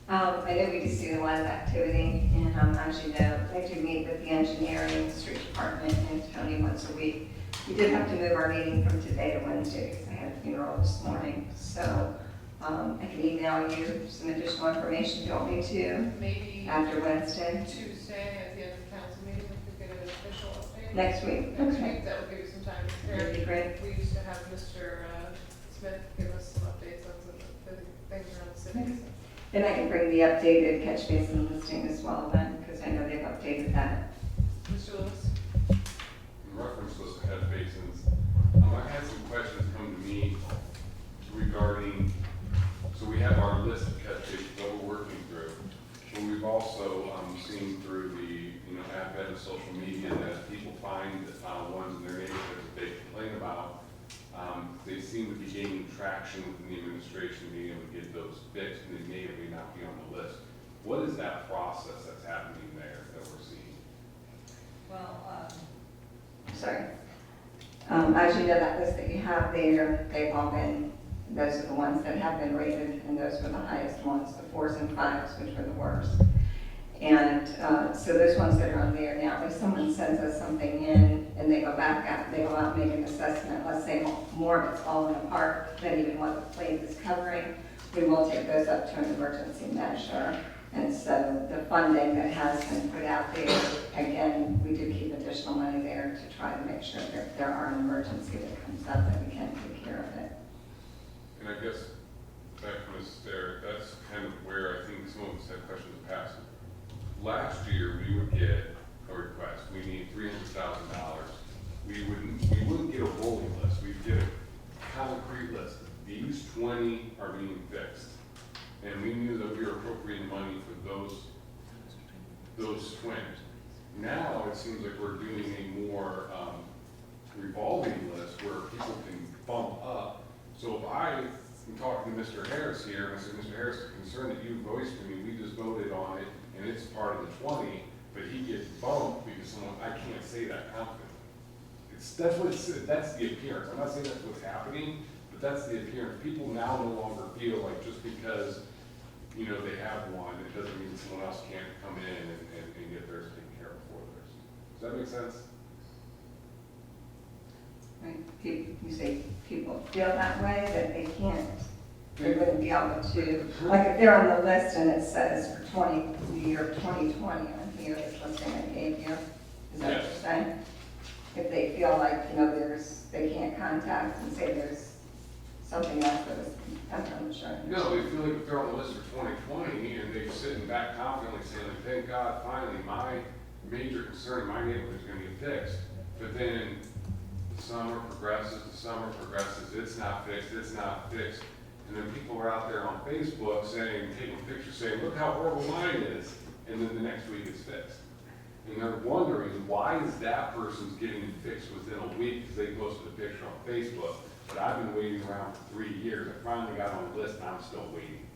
N: I know we do see a lot of activity, and as you know, I do meet with the engineering, street department, and Tony once a week. We did have to move our meeting from today to Wednesday because I had a funeral this morning. So I can email you some additional information if you want me to
D: Maybe
N: after Wednesday.
D: Tuesday at the end of the council meeting, we could get an official update.
N: Next week.
D: Next
N: Okay.
D: week, that would give you some time to prepare.
N: That'd be great.
D: We used to have Mr. Smith give us some updates on some of the things around the city. so.
N: And I can bring the updated catch basin listing as well then, because I know they've updated that.
D: Mr. Lewis?
J: In reference to those catch basins, I had some questions come to me regarding, so we have our list of catch basins that we're working through. But we've also seen through the, advent of social media that people find ones in their neighborhoods that they complain about. They seem to be gaining traction within the administration, being able to get those fixed, and they may or may not be on the list. What is that process that's happening there that we're seeing?
N: Well, sorry. As you know, that list that you have there, they've all been, those are the ones that have been rated, and those were the highest ones, the 4s and 5s, which were the worst. And so those ones that are on there now, if someone sends us something in and they go back out, they go out and make an assessment, let's say more of it's falling apart than even what the plate is covering, we will take those up to an emergency measure. And so the funding that has been put out there, again, we do keep additional money there to try to make sure that if there are an emergency that comes up, that we can take care of it.
J: And I guess back to Ms. Sterrick, that's kind of where I think some of us had questions in the past. Last year, we would get a request, we need $300,000. We wouldn't get a rolling list, we'd get a concrete list. These 20 are being fixed. And we knew that we were appropriating money for those 20. Now, it seems like we're doing a more revolving list where people can bump up. So if I'm talking to Mr. Harris here, and I said, Mr. Harris, the concern that you voiced to me, we just voted on it, and it's part of the 20, but he gets bumped because someone, I can't say that confidently. That's the appearance. I'm not saying that's what's happening, but that's the appearance. People now no longer feel like just because, they have one, it doesn't mean someone else can't come in and get theirs taken care of before theirs. Does that make sense?
N: Right? You say people feel that way, that they can't, they wouldn't be able to, like if they're on the list and it says for the year 2020 on here, this listing I gave you, is that what you're saying? If they feel like, they can't contact and say there's something else that is, I'm not sure.
J: No, they feel like if they're on the list for 2020 and they're sitting back confidently saying, like, thank God, finally, my major concern in my neighborhood is gonna get fixed. But then the summer progresses, it's not fixed. And then people are out there on Facebook saying, taking pictures saying, look how horrible mine is. And then the next week it's fixed. And they're wondering, why is that person's getting it fixed within a week because they posted a picture on Facebook? But I've been waiting around for 3 years. I finally got on the list and I'm still waiting.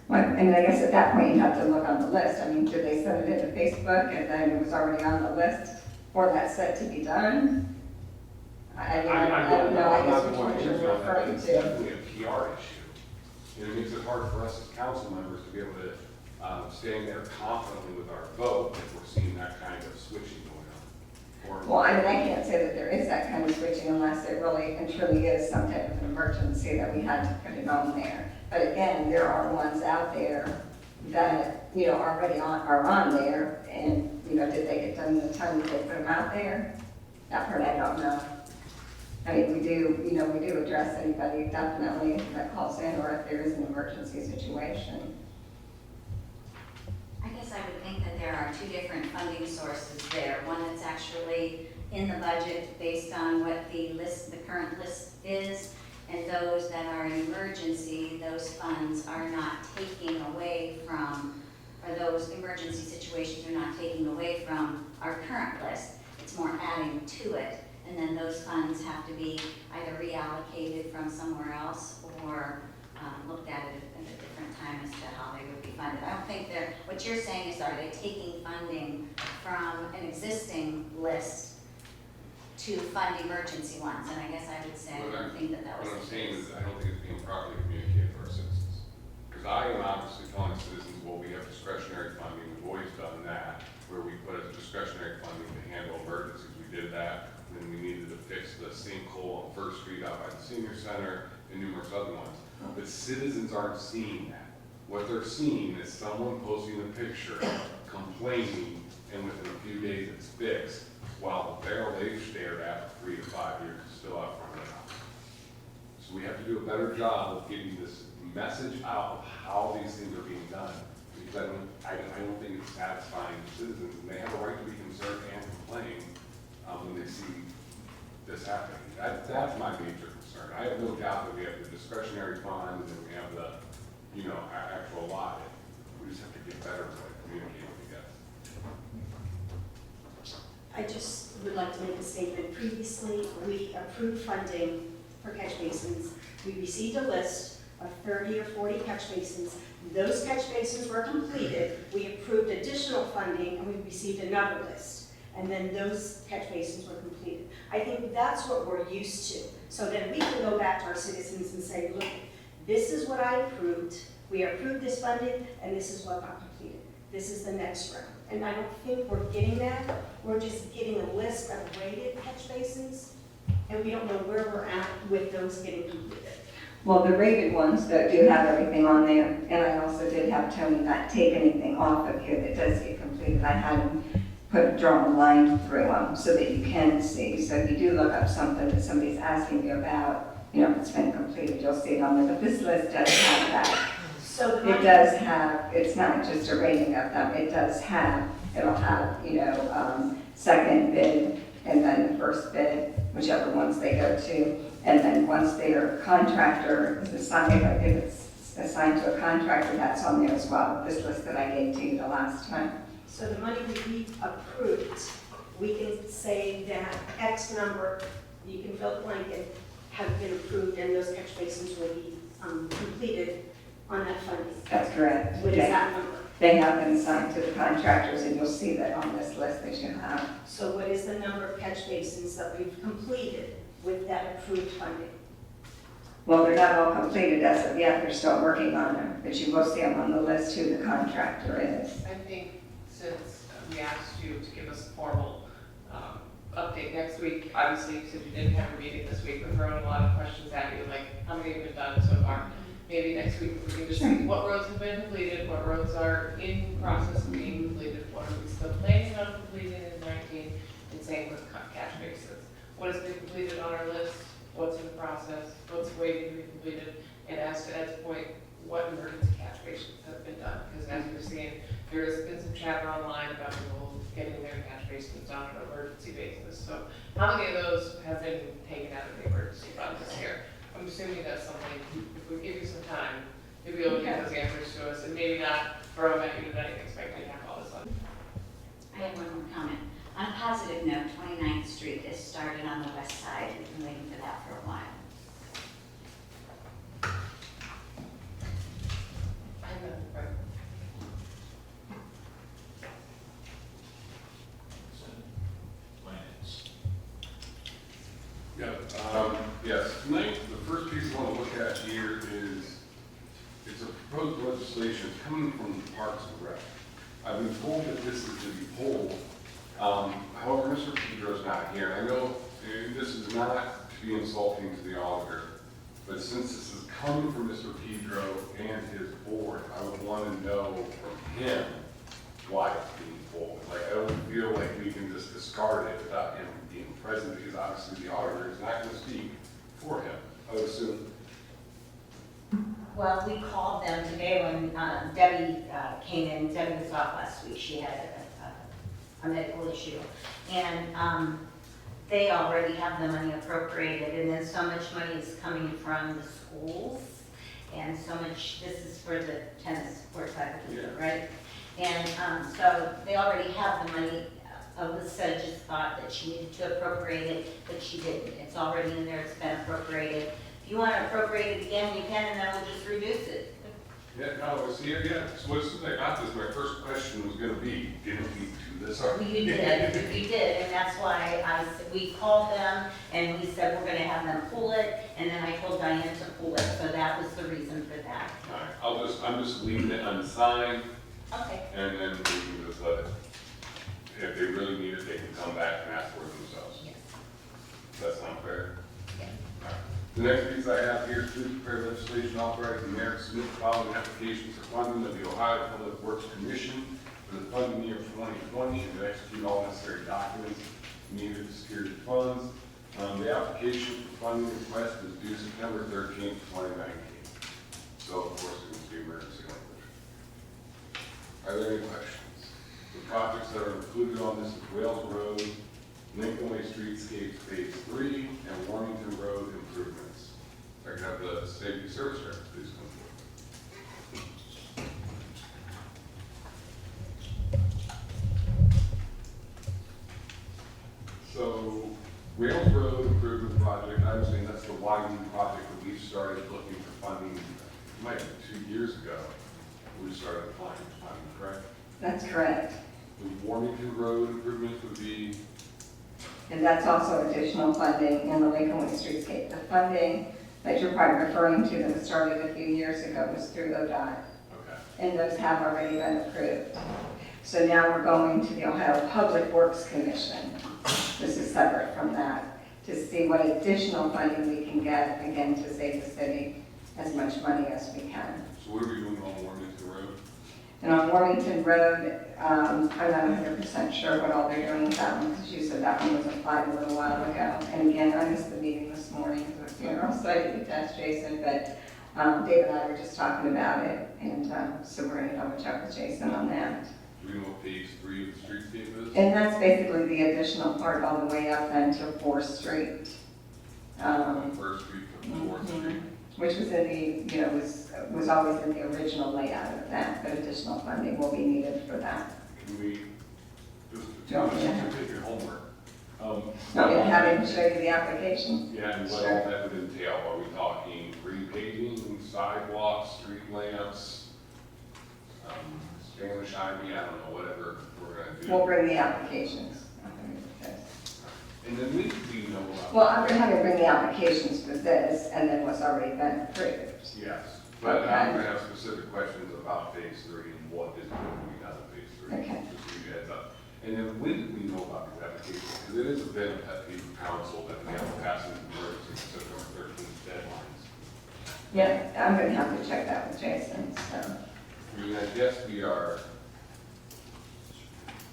N: Well, and I guess at that point you have to look on the list. I mean, did they send it into Facebook and then it was already on the list for that set to be done? I don't know, I guess which one you're referring
J: It's
N: to.
J: definitely a PR issue. And it makes it hard for us as council members to be able to stand there confidently with our vote if we're seeing that kind of switching going on.
N: Well, I mean, I can't say that there is that kind of switching unless it really and truly is some type of an emergency that we had to put it on there. But again, there are ones out there that, already are on there, and, did they get done in the time that they put them out there? That part I don't know. I mean, we do address anybody definitely that calls in, or if there is an emergency situation.
F: I guess I would think that there are two different funding sources there. One that's actually in the budget based on what the current list is, and those that are an emergency, those funds are not taking away from or those emergency situations are not taking away from our current list. It's more adding to it. And then those funds have to be either reallocated from somewhere else or looked at a different time as to how they would be funded. I don't think what you're saying is, are they taking funding from an existing list to fund emergency ones? And I guess I would say, I don't think that was
J: What I'm
F: the
J: saying
F: case.
J: is, I don't think it's being properly communicated to our citizens. Because I am obviously telling citizens, well, we have discretionary funding, we've always done that, where we put a discretionary funding to handle emergencies. We did that when we needed to fix the sinkhole on First Street out by the senior center and numerous other ones. But citizens aren't seeing that. What they're seeing is someone posting a picture, complaining, and within a few days it's fixed, while the barrel they've stared at for 3 to 5 years is still out front of the house. So we have to do a better job of getting this message out of how these things are being done. Because I don't think it's satisfying citizens, and they have a right to be concerned and complain when they see this happening. That's my major concern. I have no doubt that we have the discretionary fund and then we have the, actual allotted. We just have to get better at communicating with
M: I just would like to make a statement. Previously, we approved funding for catch basins. We received a list of 30 or 40 catch basins. Those catch basins were completed. We approved additional funding and we received another list. And then those catch basins were completed. I think that's what we're used to. So then we can go back to our citizens and say, look, this is what I approved. We approved this funding and this is what got completed. This is the next round. And I don't think we're getting that. We're just getting a list of rated catch basins, and we don't know where we're at with those getting completed.
N: Well, the rated ones that do have everything on there, and I also did have Tony not take anything off of here that does get completed. I had him draw a line through them so that you can see. So if you do look up something that somebody's asking you about, if it's been completed, you'll see it on there. But this list does have that.
M: So the
N: It
M: money,
N: does have, it's not just a rating of them, it'll have, second bid and then the first bid, whichever ones they go to. And then once their contractor is assigned, if it's assigned to a contractor, that's on there as well, this list that I gave to you the last time.
M: so the money we approved, we can say that X number, you can fill the blanket, have been approved and those catch basins will be completed on that funding.
N: That's correct.
M: What is that number?
N: They have been assigned to the contractors, and you'll see that on this list that you have.
M: So what is the number of catch basins that we've completed with that approved funding?
N: Well, they're not all completed as of yet, they're still working on them, but you will see them on the list who the contractor is.
D: I think since we asked you to give us a formal update next week, obviously, since you didn't have a meeting this week, we're throwing a lot of questions at you, like how many have been done so far? Maybe next week we can just see what roads have been completed, what roads are in process of being completed, what are we still planning on completing in 19, and same with catch basins. What has been completed on our list, what's in the process, what's waiting to be completed, and as to Ed's point, what emergency catch basins have been done. Because as we're seeing, there has been some chatter online about people getting their catch basins done on an emergency basis. So how many of those have been taken out of the emergency fund this year? I'm assuming that's something, if we give you some time, you'll be able to get those answers to us, and maybe not throw them at you tonight expecting to have all this on.
F: I have one more comment. On a positive note, 29th Street is started on the west side. We've been waiting for that for a while.
D: I know, right.
H: Plans.
J: Yes, tonight, the first piece I want to look at here is, it's a proposed legislation coming from the Parks and Rec. I've been told that this is to be pulled. However, Mr. Pedro's not here. I know this is not to be insulting to the auditor, but since this is coming from Mr. Pedro and his board, I would want to know from him why it's being pulled. Like, I don't feel like we can just discard it without him being present, because obviously the auditor is not going to speak for him, I would assume.
M: Well, we called them today when Debbie came in. Debbie was off last week. She had a medical issue. And they already have the money appropriated, and then so much money is coming from the schools, and so much, this is for the tennis courts, I believe, right?
F: And so they already have the money. Alyssa just thought that she needed to appropriate it, but she didn't. It's already in there, it's been appropriated. If you want to appropriate it again, you can, and then we'll just reduce it.
J: Yeah, no, I see it, yeah. So as soon as I got this, my first question was gonna be, didn't we do this already?
F: You did, and that's why we called them, and we said we're gonna have them pull it, and then I told Diane to pull it, so that was the reason for that.
J: All right, I'm just leaving it unsigned,
F: Okay.
J: and then we can just let it, if they really need it, they can come back and ask for it themselves.
F: Yes.
J: Does that sound fair?
F: Yes.
J: All right. The next piece I have here is to prepare legislation authorizing the mayor to submit the following applications for funding of the Ohio Public Works Commission for the funding year 2020 and to execute all necessary documents needed to secure the funds. The application for funding request is due September 13th, 2019. So, of course, it will be emergency language. Are there any questions? The projects that are included on this is Wales Road, Lincoln Way Streetscape Phase 3, and Warmington Road improvements. I can have the safety service rep, please come forward. So, Wales Road Improvement Project, I understand that's the widening project that we started looking for funding, it might have been 2 years ago. We started applying for funding, correct?
N: That's correct.
J: The Warmington Road improvements would be,
N: And that's also additional funding in the Lincoln Way Streetscape. The funding that you're probably referring to that was started a few years ago was through ODOT,
J: okay.
N: and those have already been approved. So now we're going to the Ohio Public Works Commission. This is separate from that, to see what additional funding we can get, again, to save the city as much money as we can.
J: So what are we doing on Warmington Road?
N: And on Warmington Road, I'm not 100% sure what all they're doing with that one, because you said that one was applied a little while ago. And again, I missed the meeting this morning because of the funeral, so I didn't ask Jason, but Dave and I were just talking about it, and so we're going to double check with Jason on that.
J: Do we know what phase 3 of the streetscape is?
N: And that's basically the additional part all the way up then to 4th Street.
J: On First Street to 4th Street?
N: Which was in the, was always in the original layout of that, but additional funding will be needed for that.
J: Can we, just
N: Yeah.
J: to take your homework?
N: Want me to have him show you the application?
J: Yeah, and what all that would entail, are we talking repaving, sidewalks, street lamps, Spanish ivy, I don't know, whatever we're gonna do?
N: We'll bring the applications.
J: And then we know about.
N: Well, I'm going to have him bring the applications for this, and then what's already been approved.
J: Yes, but
N: Okay.
J: I'm gonna have specific questions about phase 3 and what is going to be done in phase 3.
N: Okay.
J: Just so you guys up. And then when did we know about these applications? Because it is a bit of a pet peeve of council that we have to pass in emergency September 13th deadlines.
N: Yeah, I'm going to have to check that with Jason, so.
J: I mean, I guess we are,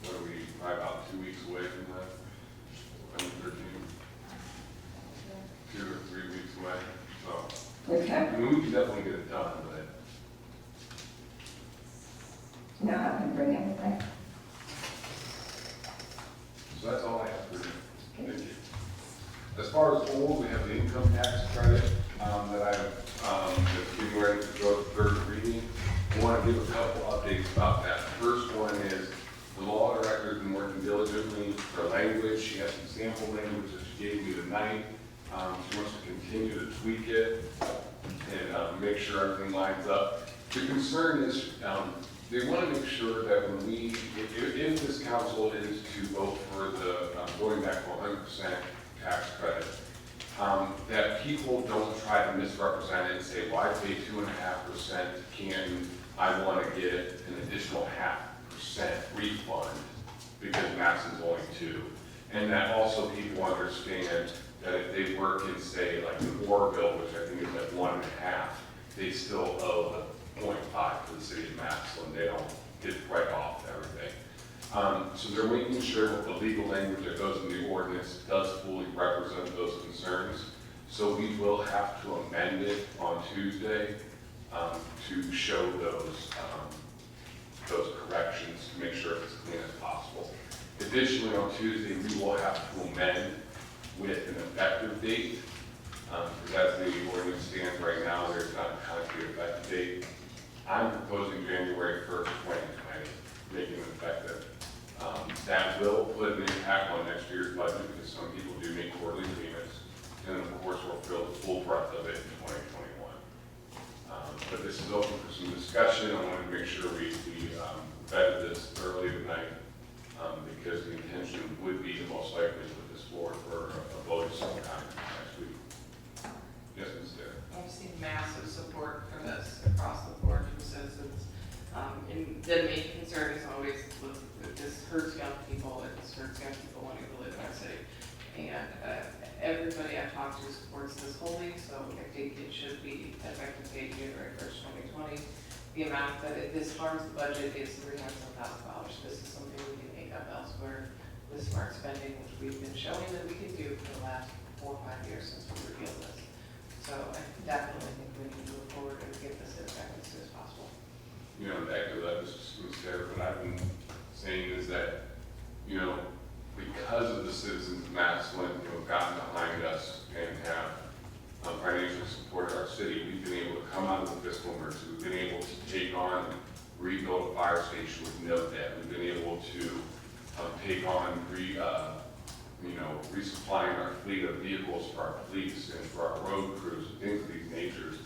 J: what are we, probably about 2 weeks away from that? September 13th? 2 or 3 weeks away, so.
N: Okay.
J: I mean, we can definitely get it done, but
N: Now have him bring everything.
J: so that's all I have for you. Thank you. As far as old, we have the income tax credit that that's getting ready to go to third reading. I want to give a couple updates about that. The first one is the law director has been working diligently for language. She has some sample language that she gave me tonight. She wants to continue to tweak it and make sure everything lines up. The concern is they want to make sure that when if this council is to vote for the going back to 100% tax credit, that people don't try to misrepresent it and say, well, I pay 2.5%, I want to get an additional 0.5% refund because Massillon's only 2%. And that also people understand that if they work in, say, like in Oroville, which I think is at 1.5%, they still owe the 0.5 to the city of Massillon. They don't get right off everything. So they're making sure that the legal language that goes in the ordinance does fully represent those concerns. So we will have to amend it on Tuesday to show those corrections to make sure it's as clean as possible. Additionally, on Tuesday, we will have to amend with an effective date. Because as the ordinance stands right now, there's not a concrete effective date. I'm proposing January 1st, 2020. making it effective. That will put an impact on next year's budget because some people do make quarterly payments. And then, of course, we'll feel the full breadth of it in 2021. But this is open for some discussion. I wanted to make sure we vetted this thoroughly tonight because the intention would be to most likely put this forward for a vote sometime next week. Yes, Ms. Dare.
D: I've seen massive support for this across the board from citizens. And the main concern is always, look, this hurts young people, it hurts young people wanting to live in our city. And everybody I've talked to supports this wholly, so I think it should be effective date January 1st, 2020. The amount that this harms the budget is $300,000. This is something we can make up elsewhere with smart spending, which we've been showing that we can do for the last 4 or 5 years since we revealed this. So I definitely think we need to move forward and get this in effect as soon as possible.
J: You know, to echo that, Ms. Dare, what I've been saying is that, you know, because of the citizens of Massillon, you know, gotten behind us and have financially supported our city, we've been able to come out of the fiscal emergency. We've been able to take on, rebuild a fire station with no debt. We've been able to take on, resupplying our fleet of vehicles for our police and for our road crews and things of these natures.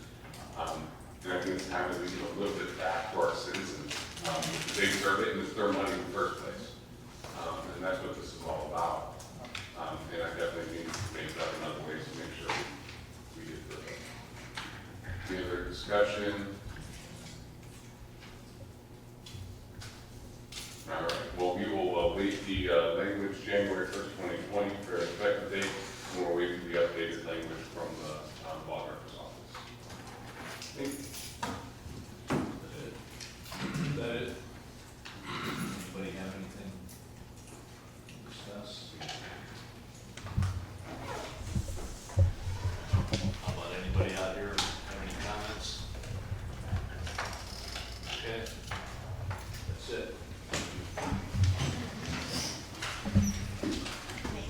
J: And I think it's time that we give a little bit back to our citizens. They deserve it, and it's their money in the first place. And that's what this is all about. And I definitely need to make that another way to make sure we get through it. Any other discussion? All right, well, we will await the language January 1st, 2020 for effective date